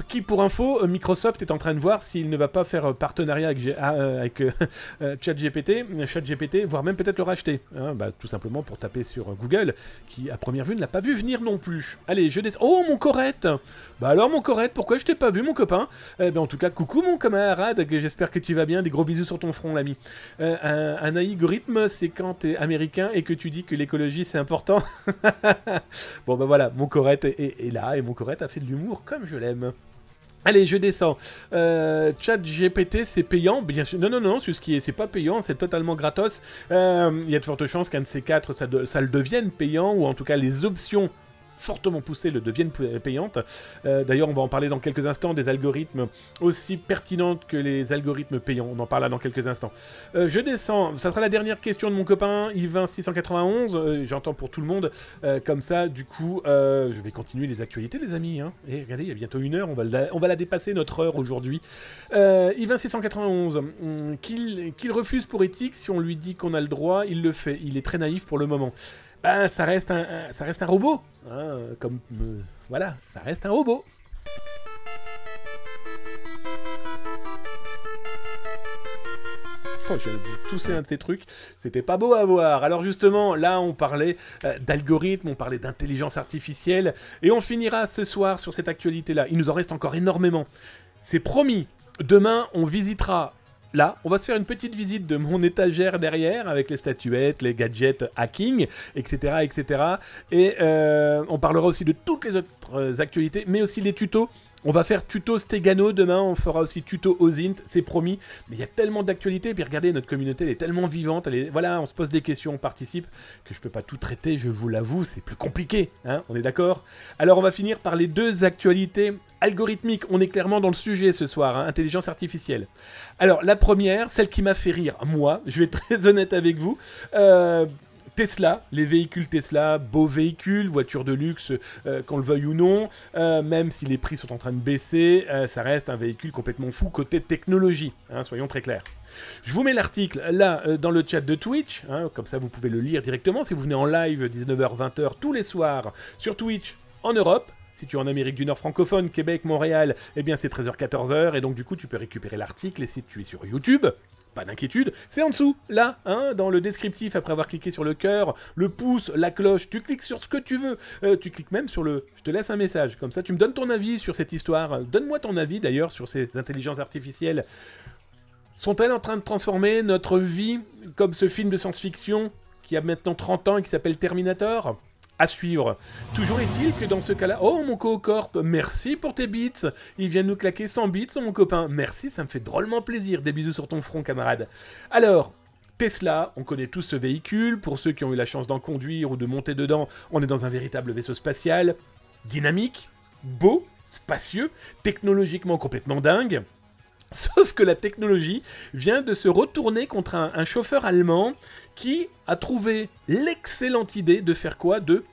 qui, pour info, Microsoft est en train de voir s'il ne va pas faire partenariat avec ChatGPT, voire même peut-être le racheter. Hein, tout simplement pour taper sur Google, qui, à première vue, ne l'a pas vu venir non plus. Allez, je descends. Oh, mon Corette. Alors, mon Corette, pourquoi je t'ai pas vu, mon copain? En tout cas, coucou mon camarade, j'espère que tu vas bien, des gros bisous sur ton front l'ami. Un algorithme, c'est quand t'es américain et que tu dis que l'écologie c'est important. Bon voilà, mon Corette est là et mon Corette a fait de l'humour comme je l'aime. Allez, je descends. ChatGPT, c'est payant, bien sûr. Non, c'est pas payant, c'est totalement gratos. Il y a de fortes chances qu'un de ces quatre, ça le devienne payant, ou en tout cas les options fortement poussées le deviennent payantes. D'ailleurs, on va en parler dans quelques instants, des algorithmes aussi pertinents que les algorithmes payants. On en parlera dans quelques instants. Je descends. Ça sera la dernière question de mon copain, Yvain691. J'entends pour tout le monde. Comme ça, du coup, je vais continuer les actualités, les amis. Hein. Et regardez, il y a bientôt 1 heure. On va la dépasser, notre heure, aujourd'hui. Yvain691. Qu'il refuse pour éthique, si on lui dit qu'on a le droit, il le fait. Il est très naïf pour le moment. Ça reste un robot. Hein, voilà, ça reste un robot. Oh, j'ai toussé un de ces trucs, c'était pas beau à voir. Alors justement, là on parlait d'algorithmes, on parlait d'intelligence artificielle, et on finira ce soir sur cette actualité-là. Il nous en reste encore énormément. C'est promis, demain on visitera... Là, on va se faire une petite visite de mon étagère derrière, avec les statuettes, les gadgets hacking, etc. etc. Et on parlera aussi de toutes les autres actualités, mais aussi les tutos. On va faire tuto Stegano demain, on fera aussi tuto Ozint, c'est promis. Mais il y a tellement d'actualités, puis regardez, notre communauté elle est tellement vivante, voilà, on se pose des questions, on participe, que je peux pas tout traiter, je vous l'avoue, c'est plus compliqué, hein, on est d'accord? Alors on va finir par les 2 actualités algorithmiques, on est clairement dans le sujet ce soir, hein, intelligence artificielle. Alors la première, celle qui m'a fait rire, moi, je vais être très honnête avec vous, Tesla, les véhicules Tesla, beaux véhicules, voitures de luxe, qu'on le veuille ou non, même si les prix sont en train de baisser, ça reste un véhicule complètement fou côté technologie, hein, soyons très clairs. Je vous mets l'article là dans le chat de Twitch, hein, comme ça vous pouvez le lire directement si vous venez en live 19h-20h tous les soirs sur Twitch en Europe. Si tu es en Amérique du Nord francophone, Québec, Montréal, eh bien c'est 13h-14h, et donc du coup tu peux récupérer l'article, et si tu es sur YouTube... Pas d'inquiétude, c'est en dessous, là, hein, dans le descriptif, après avoir cliqué sur le cœur, le pouce, la cloche, tu cliques sur ce que tu veux, tu cliques même sur le... Je te laisse un message, comme ça tu me donnes ton avis sur cette histoire, donne-moi ton avis d'ailleurs sur ces intelligences artificielles. Sont-elles en train de transformer notre vie comme ce film de science-fiction qui a maintenant 30 ans et qui s'appelle Terminator ? À suivre. Toujours est-il que dans ce cas-là... Oh, mon co-corp, merci pour tes bits. Il vient de nous claquer 100 bits, mon copain. Merci, ça me fait drôlement plaisir. Des bisous sur ton front, camarade. Alors, Tesla, on connaît tous ce véhicule. Pour ceux qui ont eu la chance d'en conduire ou de monter dedans, on est dans un véritable vaisseau spatial. Dynamique, beau, spacieux, technologiquement complètement dingue. Sauf que la technologie vient de se retourner contre un chauffeur allemand qui a trouvé l'excellente idée de faire quoi? De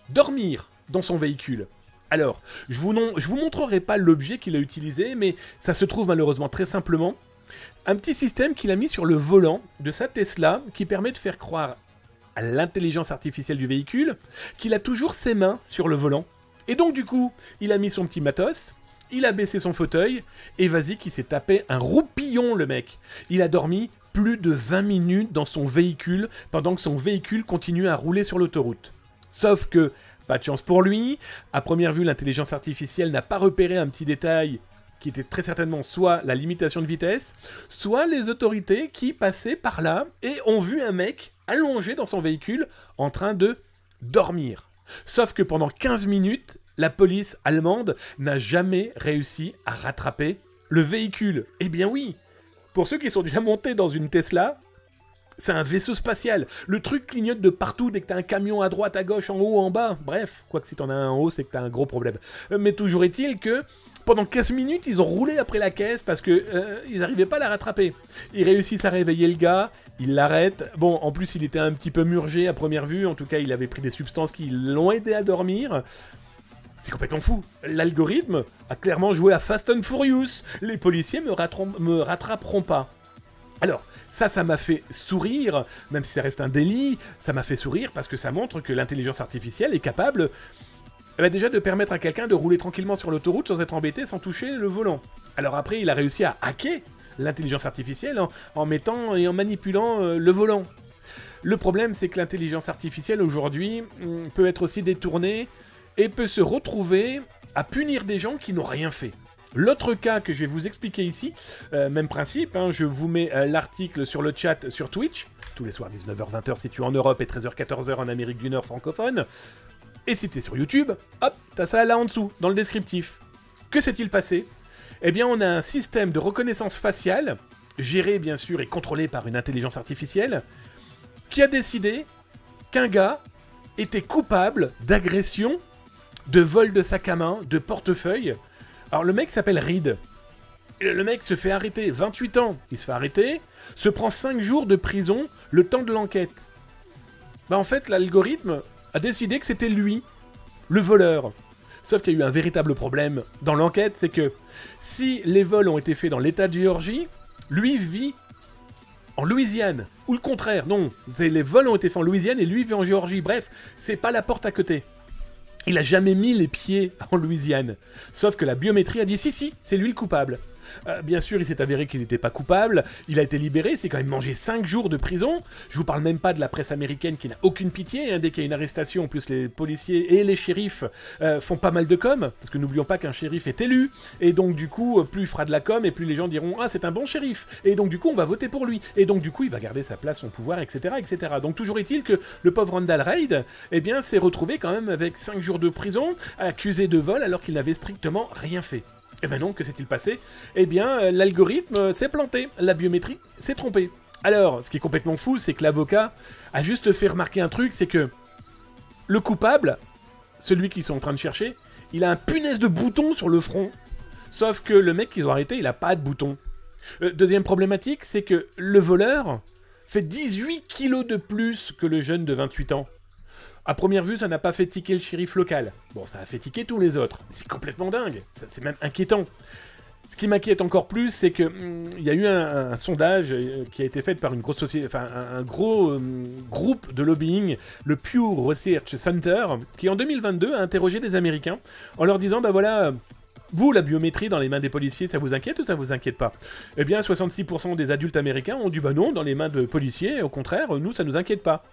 dormir dans son véhicule. Alors, je vous montrerai pas l'objet qu'il a utilisé, mais ça se trouve malheureusement très simplement. Un petit système qu'il a mis sur le volant de sa Tesla qui permet de faire croire à l'intelligence artificielle du véhicule qu'il a toujours ses mains sur le volant. Et donc du coup, il a mis son petit matos, il a baissé son fauteuil, et vas-y qu'il s'est tapé un roupillon le mec. Il a dormi plus de 20 minutes dans son véhicule pendant que son véhicule continue à rouler sur l'autoroute. Sauf que, pas de chance pour lui, à première vue l'intelligence artificielle n'a pas repéré un petit détail qui était très certainement soit la limitation de vitesse, soit les autorités qui passaient par là et ont vu un mec allongé dans son véhicule en train de dormir. Sauf que pendant 15 minutes, la police allemande n'a jamais réussi à rattraper le véhicule. Eh bien oui, pour ceux qui sont déjà montés dans une Tesla, c'est un vaisseau spatial. Le truc clignote de partout dès que t'as un camion à droite, à gauche, en haut, en bas. Bref, quoique si t'en as un en haut, c'est que t'as un gros problème. Mais toujours est-il que pendant 15 minutes, ils ont roulé après la caisse parce que ils n'arrivaient pas à la rattraper. Ils réussissent à réveiller le gars, ils l'arrêtent. Bon, en plus, il était un petit peu murgé à première vue. En tout cas, il avait pris des substances qui l'ont aidé à dormir. C'est complètement fou. L'algorithme a clairement joué à Fast and Furious. Les policiers me rattraperont pas. Alors, ça m'a fait sourire, même si ça reste un délit, ça m'a fait sourire parce que ça montre que l'intelligence artificielle est capable déjà de permettre à quelqu'un de rouler tranquillement sur l'autoroute sans être embêté, sans toucher le volant. Alors après, il a réussi à hacker l'intelligence artificielle en mettant et en manipulant le volant. Le problème, c'est que l'intelligence artificielle aujourd'hui peut être aussi détournée et peut se retrouver à punir des gens qui n'ont rien fait. L'autre cas que je vais vous expliquer ici, même principe, hein, je vous mets l'article sur le chat sur Twitch, tous les soirs 19h-20h si tu es en Europe et 13h-14h en Amérique du Nord francophone. Et si tu es sur YouTube, hop, t'as ça là en dessous, dans le descriptif. Que s'est-il passé? Eh bien, on a un système de reconnaissance faciale, géré bien sûr et contrôlé par une intelligence artificielle, qui a décidé qu'un gars était coupable d'agression, de vol de sac à main, de portefeuille. Alors le mec s'appelle Reed. Et le mec se fait arrêter, 28 ans, il se fait arrêter, se prend 5 jours de prison, le temps de l'enquête. Bah en fait, l'algorithme a décidé que c'était lui, le voleur. Sauf qu'il y a eu un véritable problème dans l'enquête, c'est que si les vols ont été faits dans l'état de Géorgie, lui vit en Louisiane. Ou le contraire, non, les vols ont été faits en Louisiane et lui vit en Géorgie. Bref, c'est pas la porte à côté. Il a jamais mis les pieds en Louisiane. Sauf que la biométrie a dit si, c'est lui le coupable. Bien sûr, il s'est avéré qu'il n'était pas coupable, il a été libéré, il s'est quand même mangé 5 jours de prison. Je vous parle même pas de la presse américaine qui n'a aucune pitié, hein. Dès qu'il y a une arrestation, en plus les policiers et les shérifs font pas mal de com, parce que n'oublions pas qu'un shérif est élu, et donc du coup, plus il fera de la com, et plus les gens diront « Ah, c'est un bon shérif !» Et donc du coup, on va voter pour lui, et donc du coup, il va garder sa place, son pouvoir, etc. etc. Donc toujours est-il que le pauvre Randall Reed, eh bien, s'est retrouvé quand même avec 5 jours de prison, accusé de vol, alors qu'il n'avait strictement rien fait. Eh ben non, que s'est-il passé? Eh bien, l'algorithme s'est planté, la biométrie s'est trompée. Alors, ce qui est complètement fou, c'est que l'avocat a juste fait remarquer un truc, c'est que le coupable, celui qu'ils sont en train de chercher, il a un punaise de bouton sur le front. Sauf que le mec qu'ils ont arrêté, il a pas de bouton. Deuxième problématique, c'est que le voleur fait 18 kilos de plus que le jeune de 28 ans. À première vue, ça n'a pas fait tiquer le shérif local. Bon, ça a fait tiquer tous les autres. C'est complètement dingue. C'est même inquiétant. Ce qui m'inquiète encore plus, c'est que y a eu un sondage qui a été fait par une grosse société, enfin un gros groupe de lobbying, le Pew Research Center, qui en 2022 a interrogé des Américains en leur disant, bah voilà, vous, la biométrie dans les mains des policiers, ça vous inquiète ou ça vous inquiète pas? Eh bien, 66% des adultes américains ont dit, bah non, dans les mains de policiers, au contraire, nous, ça nous inquiète pas.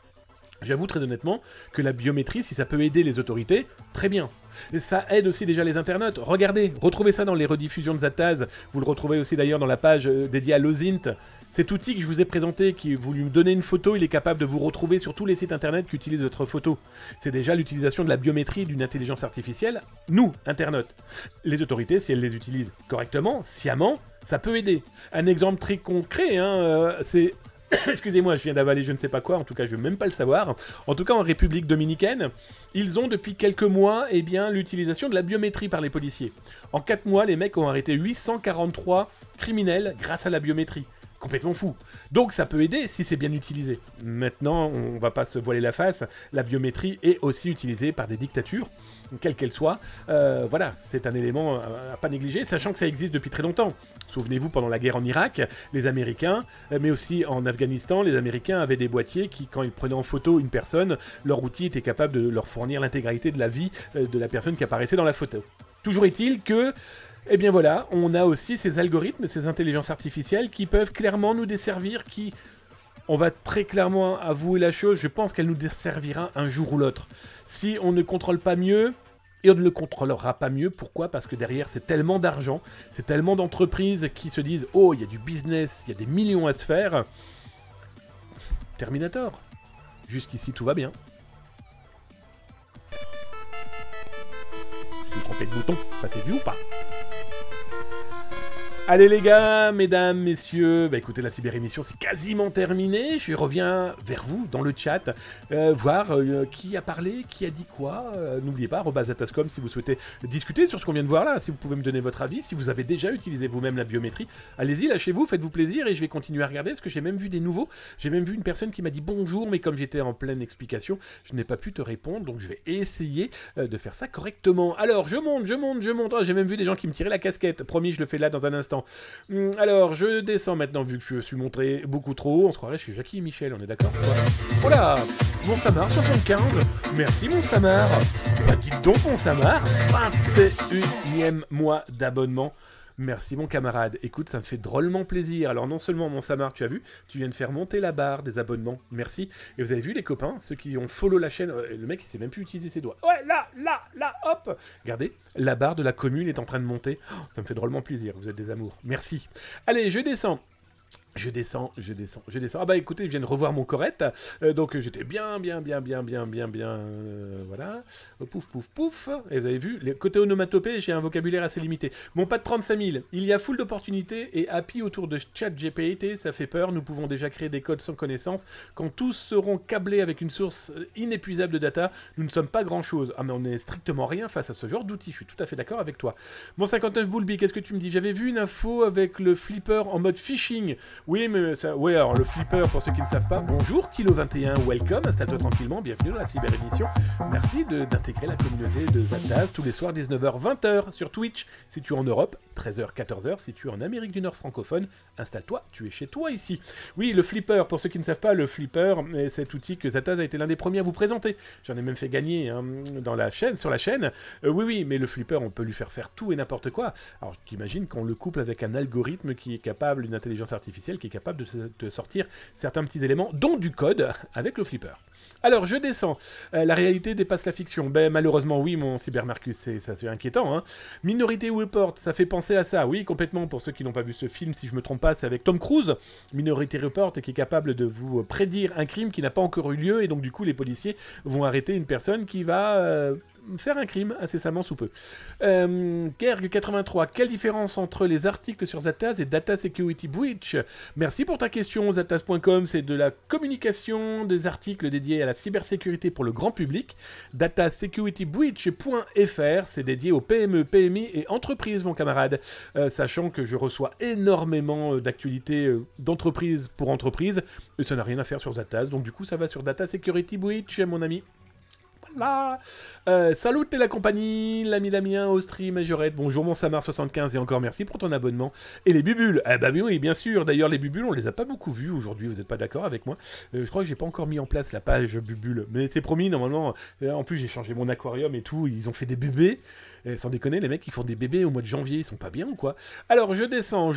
J'avoue très honnêtement que la biométrie, si ça peut aider les autorités, très bien. Et ça aide aussi déjà les internautes. Regardez, retrouvez ça dans les rediffusions de Zataz. Vous le retrouvez aussi d'ailleurs dans la page dédiée à Lozint. Cet outil que je vous ai présenté, qui vous lui donnez une photo, il est capable de vous retrouver sur tous les sites internet qui utilisent votre photo. C'est déjà l'utilisation de la biométrie d'une intelligence artificielle, nous, internautes. Les autorités, si elles les utilisent correctement, sciemment, ça peut aider. Un exemple très concret, hein, c'est Excusez-moi, je viens d'avaler je ne sais pas quoi, en tout cas je ne veux même pas le savoir. En tout cas en République dominicaine, ils ont depuis quelques mois eh bien, l'utilisation de la biométrie par les policiers. En 4 mois, les mecs ont arrêté 843 criminels grâce à la biométrie. Complètement fou. Donc ça peut aider si c'est bien utilisé. Maintenant, on va pas se voiler la face, la biométrie est aussi utilisée par des dictatures, quelles qu'elles soient. Voilà, c'est un élément à pas négliger, sachant que ça existe depuis très longtemps. Souvenez-vous, pendant la guerre en Irak, les Américains, mais aussi en Afghanistan, les Américains avaient des boîtiers qui, quand ils prenaient en photo une personne, leur outil était capable de leur fournir l'intégralité de la vie de la personne qui apparaissait dans la photo. Toujours est-il que eh bien voilà, on a aussi ces algorithmes, ces intelligences artificielles qui peuvent clairement nous desservir, qui, on va très clairement avouer la chose, je pense qu'elle nous desservira un jour ou l'autre. Si on ne contrôle pas mieux, et on ne le contrôlera pas mieux, pourquoi? Parce que derrière c'est tellement d'argent, c'est tellement d'entreprises qui se disent « Oh, il y a du business, il y a des millions à se faire ». Terminator. Jusqu'ici tout va bien. Je me suis trompé de bouton, ça s'est vu ou pas? Allez les gars, mesdames, messieurs, bah écoutez, la cyber-émission c'est quasiment terminé. Je reviens vers vous dans le chat, voir qui a parlé, qui a dit quoi. N'oubliez pas, @atascom si vous souhaitez discuter sur ce qu'on vient de voir là, si vous pouvez me donner votre avis, si vous avez déjà utilisé vous-même la biométrie. Allez-y, lâchez-vous, faites-vous plaisir et je vais continuer à regarder parce que j'ai même vu des nouveaux. J'ai même vu une personne qui m'a dit bonjour, mais comme j'étais en pleine explication, je n'ai pas pu te répondre, donc je vais essayer de faire ça correctement. Alors, je monte. Oh, j'ai même vu des gens qui me tiraient la casquette. Promis, je le fais là dans un instant. Alors, je descends maintenant, vu que je suis montré beaucoup trop haut. On se croirait chez Jackie et Michel, on est d'accord? Voilà. Oh là, mon Samar, 75. Merci, mon Samar. Bah, dites donc, mon Samar, 21e mois d'abonnement. Merci mon camarade, écoute, ça me fait drôlement plaisir. Alors non seulement mon Samar, tu as vu, tu viens de faire monter la barre des abonnements, merci. Et vous avez vu les copains, ceux qui ont follow la chaîne, le mec il sait même plus utiliser ses doigts. Ouais, là, hop. Regardez, la barre de la commune est en train de monter. Oh, ça me fait drôlement plaisir, vous êtes des amours, merci. Allez, je descends. Je descends. Ah bah écoutez, je viens de revoir mon Corette, donc j'étais bien, voilà. Pouf. Et vous avez vu, côté onomatopée, j'ai un vocabulaire assez limité. Mon pas de 35 000, il y a full d'opportunités et happy autour de ChatGPT, ça fait peur, nous pouvons déjà créer des codes sans connaissance. Quand tous seront câblés avec une source inépuisable de data, nous ne sommes pas grand-chose. Ah mais on n'est strictement rien face à ce genre d'outils, je suis tout à fait d'accord avec toi. Mon 59 Boulby, qu'est-ce que tu me dis? J'avais vu une info avec le flipper en mode phishing. Oui, mais ça, ouais, alors le flipper, pour ceux qui ne savent pas, bonjour Tilo21, welcome, installe-toi tranquillement, bienvenue dans la cyber-émission. Merci d'intégrer la communauté de Zataz tous les soirs 19h, 20h sur Twitch. Si tu es en Europe, 13h, 14h. Si tu es en Amérique du Nord francophone, installe-toi, tu es chez toi ici. Oui, le flipper, pour ceux qui ne savent pas, le flipper est cet outil que Zataz a été l'un des premiers à vous présenter. J'en ai même fait gagner hein, dans la chaîne, sur la chaîne. Oui, mais le flipper, on peut lui faire tout et n'importe quoi. Alors, j'imagine qu'on le couple avec un algorithme qui est capable, une intelligence artificielle, qui est capable de sortir certains petits éléments, dont du code, avec le flipper. Alors, je descends. La réalité dépasse la fiction. Ben, malheureusement, oui, mon Cybermarcus, c'est inquiétant. Hein. Minority Report, ça fait penser à ça. Oui, complètement. Pour ceux qui n'ont pas vu ce film, si je me trompe pas, c'est avec Tom Cruise. Minority Report, qui est capable de vous prédire un crime qui n'a pas encore eu lieu. Et donc, du coup, les policiers vont arrêter une personne qui va... faire un crime incessamment sous peu. Kerg83, quelle différence entre les articles sur Zataz et Data Security Breach? Merci pour ta question, Zataz.com, c'est de la communication des articles dédiés à la cybersécurité pour le grand public. DataSecurityBreach.fr, c'est dédié aux PME, PMI et entreprises, mon camarade. Sachant que je reçois énormément d'actualités d'entreprise pour entreprise, et ça n'a rien à faire sur Zataz, donc du coup ça va sur Data Security Breach, mon ami. Là. Salut la compagnie, l'ami Damien, Austrie, Majorette, bonjour mon Samar75 et encore merci pour ton abonnement. Et les bubules, ah bah oui bien sûr, d'ailleurs les bubules on les a pas beaucoup vus aujourd'hui, vous n'êtes pas d'accord avec moi? Je crois que j'ai pas encore mis en place la page bubules, mais c'est promis normalement, en plus j'ai changé mon aquarium et tout, ils ont fait des bébés. Sans déconner, les mecs ils font des bébés au mois de janvier, ils sont pas bien ou quoi? Alors je descends.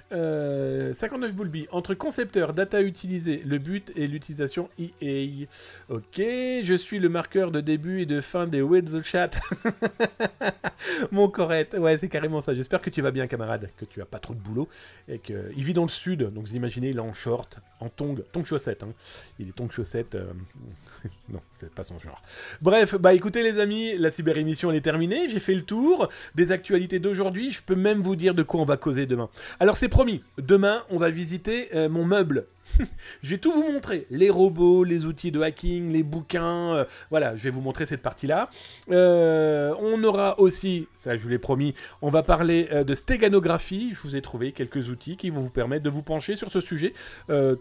59 Boulby, entre concepteur, data utilisée, le but et l'utilisation EA. Ok, je suis le marqueur de début et de fin des With the Chat. Mon Corette, ouais, c'est carrément ça. J'espère que tu vas bien, camarade, que tu as pas trop de boulot et que il vit dans le sud. Donc vous imaginez, il est en short, en tongs chaussettes. Hein. Il est tongs chaussettes. Non, c'est pas son genre. Bref, bah écoutez les amis, la cyber-émission elle est terminée. J'ai fait le tour des actualités d'aujourd'hui. Je peux même vous dire de quoi on va causer demain. Alors c'est promis. Demain, on va visiter mon meuble. Je vais tout vous montrer, les robots, les outils de hacking, les bouquins, voilà, je vais vous montrer cette partie-là. On aura aussi, ça je vous l'ai promis, on va parler de stéganographie. Je vous ai trouvé quelques outils qui vont vous permettre de vous pencher sur ce sujet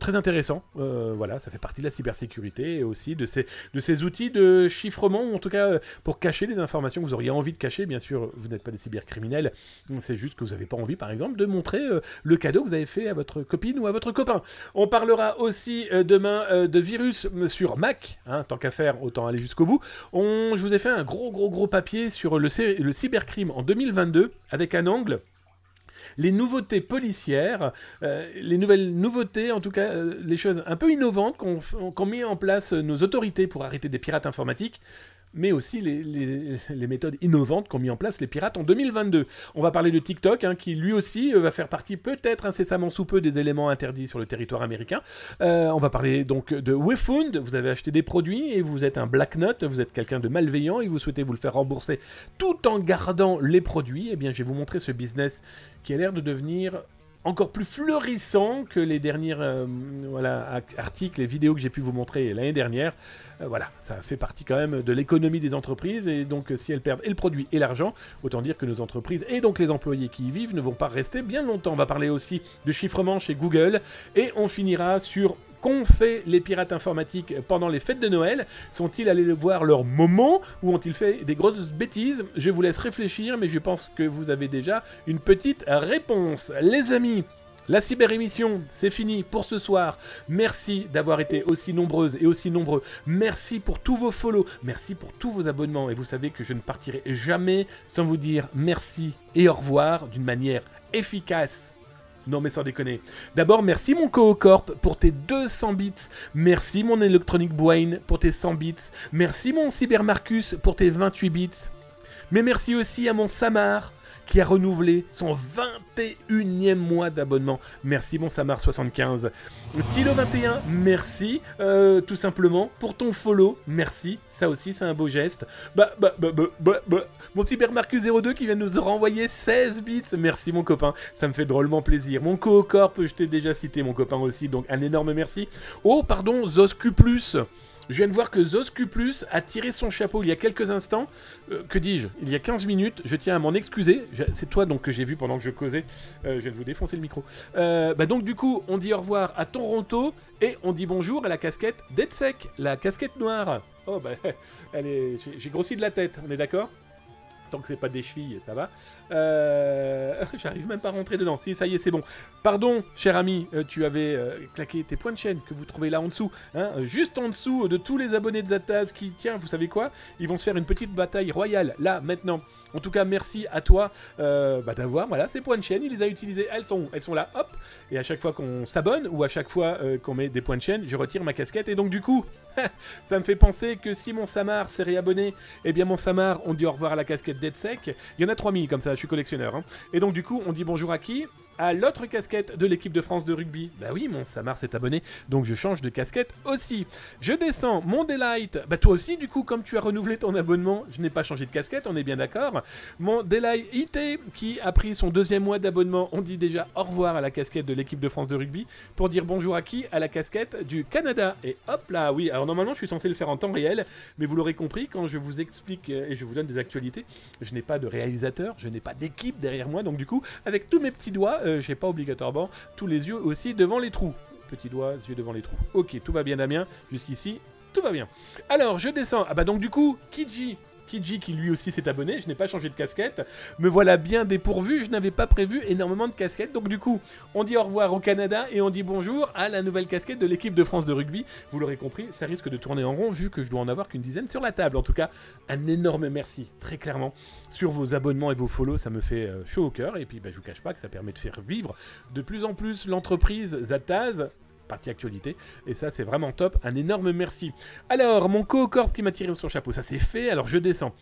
très intéressant. Voilà, ça fait partie de la cybersécurité et aussi de ces outils de chiffrement, ou en tout cas pour cacher les informations que vous auriez envie de cacher. Bien sûr, vous n'êtes pas des cybercriminels, c'est juste que vous n'avez pas envie, par exemple, de montrer le cadeau que vous avez fait à votre copine ou à votre copain. On parlera aussi demain de virus sur Mac, hein, tant qu'à faire, autant aller jusqu'au bout. Je vous ai fait un gros papier sur le cybercrime en 2022, avec un angle, les nouveautés policières, les nouvelles nouveautés, en tout cas les choses un peu innovantes qu'ont mis en place nos autorités pour arrêter des pirates informatiques, mais aussi les méthodes innovantes qu'ont mis en place les pirates en 2022. On va parler de TikTok, hein, qui lui aussi va faire partie peut-être incessamment sous peu des éléments interdits sur le territoire américain. On va parler donc de WeFound. Vous avez acheté des produits et vous êtes un Black Note, vous êtes quelqu'un de malveillant et vous souhaitez vous le faire rembourser tout en gardant les produits. Eh bien, je vais vous montrer ce business qui a l'air de devenir encore plus florissant que les derniers voilà, articles et vidéos que j'ai pu vous montrer l'année dernière. Voilà, ça fait partie quand même de l'économie des entreprises, et donc si elles perdent et le produit et l'argent, autant dire que nos entreprises et donc les employés qui y vivent ne vont pas rester bien longtemps. On va parler aussi de chiffrement chez Google, et on finira sur qu'ont fait les pirates informatiques pendant les fêtes de Noël. Sont-ils allés voir leur moment ou ont-ils fait des grosses bêtises? Je vous laisse réfléchir, mais je pense que vous avez déjà une petite réponse. Les amis, la cyber-émission, c'est fini pour ce soir. Merci d'avoir été aussi nombreuses et aussi nombreux. Merci pour tous vos follow. Merci pour tous vos abonnements. Et vous savez que je ne partirai jamais sans vous dire merci et au revoir d'une manière efficace. Non mais sans déconner. D'abord, merci mon Coocorp pour tes 200 bits. Merci mon Electronic Brain pour tes 100 bits. Merci mon Cybermarcus pour tes 28 bits. Mais merci aussi à mon Samar qui a renouvelé son 21e mois d'abonnement. Merci mon Samar75. Tilo21, merci tout simplement pour ton follow. Merci, ça aussi c'est un beau geste. Mon Cybermarcus02 qui vient de nous renvoyer 16 bits. Merci mon copain, ça me fait drôlement plaisir. Mon Coocorp, je t'ai déjà cité mon copain aussi, donc un énorme merci. Oh pardon, Zoscu+. Je viens de voir que Zoscu+ a tiré son chapeau il y a quelques instants. Que dis-je? Il y a 15 minutes. Je tiens à m'en excuser. C'est toi donc que j'ai vu pendant que je causais. Je viens de vous défoncer le micro. Donc du coup, on dit au revoir à Toronto et on dit bonjour à la casquette DeadSec, la casquette noire. Oh bah, j'ai grossi de la tête, on est d'accord? Tant que c'est pas des chevilles, ça va. J'arrive même pas à rentrer dedans. Si, ça y est, c'est bon. Pardon, cher ami, tu avais claqué tes points de chaîne que vous trouvez là en dessous. Hein, juste en dessous de tous les abonnés de Zataz qui, tiens, vous savez quoi? Ils vont se faire une petite bataille royale, là, maintenant. En tout cas, merci à toi d'avoir voilà, ces points de chaîne. Il les a utilisés, elles sont là, hop. Et à chaque fois qu'on s'abonne ou à chaque fois qu'on met des points de chaîne, je retire ma casquette. Et donc du coup, ça me fait penser que si mon Samar s'est réabonné, eh bien mon Samar, on dit au revoir à la casquette DeadSec. Il y en a 3000 comme ça, je suis collectionneur. Hein. Et donc du coup, on dit bonjour à qui? À l'autre casquette de l'équipe de France de rugby. Bah oui, mon Samar s'est abonné, donc je change de casquette aussi. Je descends, mon Daylight. Bah toi aussi, du coup, comme tu as renouvelé ton abonnement, je n'ai pas changé de casquette, on est bien d'accord. Mon Daylight IT, qui a pris son 2e mois d'abonnement, on dit déjà au revoir à la casquette de l'équipe de France de rugby, pour dire bonjour à qui? À la casquette du Canada. Et hop là, oui, alors normalement, je suis censé le faire en temps réel, mais vous l'aurez compris, quand je vous explique et je vous donne des actualités, je n'ai pas de réalisateur, je n'ai pas d'équipe derrière moi, donc du coup, avec tous mes petits doigts, j'ai pas obligatoirement tous les yeux aussi devant les trous. Petits doigts, yeux devant les trous. Ok, tout va bien Damien, jusqu'ici, tout va bien. Alors, je descends. Ah bah donc du coup, Kiji qui lui aussi s'est abonné, je n'ai pas changé de casquette. Me voilà bien dépourvu, je n'avais pas prévu énormément de casquettes. Donc du coup, on dit au revoir au Canada et on dit bonjour à la nouvelle casquette de l'équipe de France de rugby. Vous l'aurez compris, ça risque de tourner en rond vu que je dois en avoir qu'une dizaine sur la table. En tout cas, un énorme merci, très clairement, sur vos abonnements et vos follow. Ça me fait chaud au cœur. Et puis, je vous cache pas que ça permet de faire vivre de plus en plus l'entreprise Zataz. Partie actualité, et ça c'est vraiment top, un énorme merci. Alors, mon Coocorp qui m'a tiré sur son chapeau, ça c'est fait, alors je descends.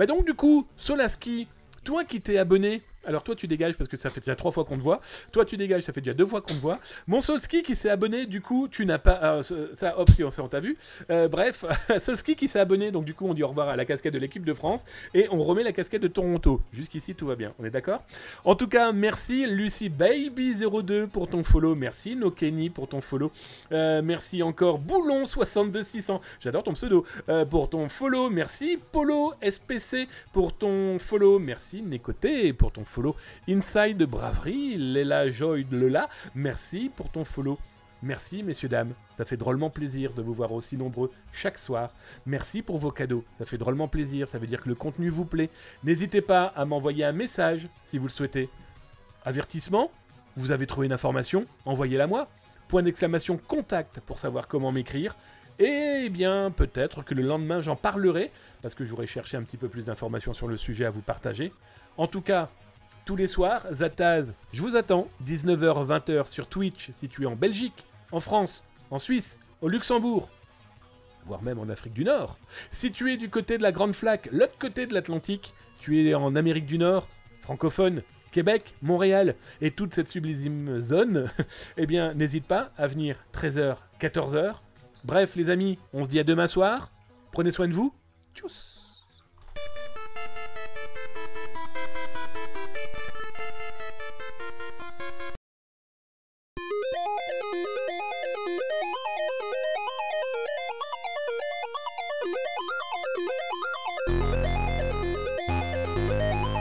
Donc du coup, Solaski Toi qui t'es abonné, alors toi tu dégages parce que ça fait déjà 3 fois qu'on te voit. Toi tu dégages, ça fait déjà 2 fois qu'on te voit. Mon Solski qui s'est abonné, du coup tu n'as pas... ça, hop, on t'a vu. Bref, Solski qui s'est abonné, donc du coup on dit au revoir à la casquette de l'équipe de France et on remet la casquette de Toronto. Jusqu'ici tout va bien, on est d'accord? En tout cas, merci Lucy Baby02 pour ton follow, merci Nokeni pour ton follow, merci encore Boulon62600, j'adore ton pseudo, pour ton follow, merci Polo SPC pour ton follow, merci Nekoté pour ton follow, Inside Bravery, Léla Joy Lela, merci pour ton follow. Merci messieurs dames, ça fait drôlement plaisir de vous voir aussi nombreux chaque soir. Merci pour vos cadeaux, ça fait drôlement plaisir, ça veut dire que le contenu vous plaît. N'hésitez pas à m'envoyer un message si vous le souhaitez. Avertissement, vous avez trouvé une information, envoyez-la moi. Point d'exclamation contact pour savoir comment m'écrire. Et bien peut-être que le lendemain j'en parlerai, parce que j'aurai cherché un petit peu plus d'informations sur le sujet à vous partager. En tout cas, tous les soirs, Zataz, je vous attends, 19h-20h sur Twitch, si tu es en Belgique, en France, en Suisse, au Luxembourg, voire même en Afrique du Nord. Si tu es du côté de la Grande Flaque, l'autre côté de l'Atlantique, tu es en Amérique du Nord, francophone, Québec, Montréal et toute cette sublime zone, eh bien n'hésite pas à venir 13h, 14h. Bref les amis, on se dit à demain soir, prenez soin de vous, tchuss.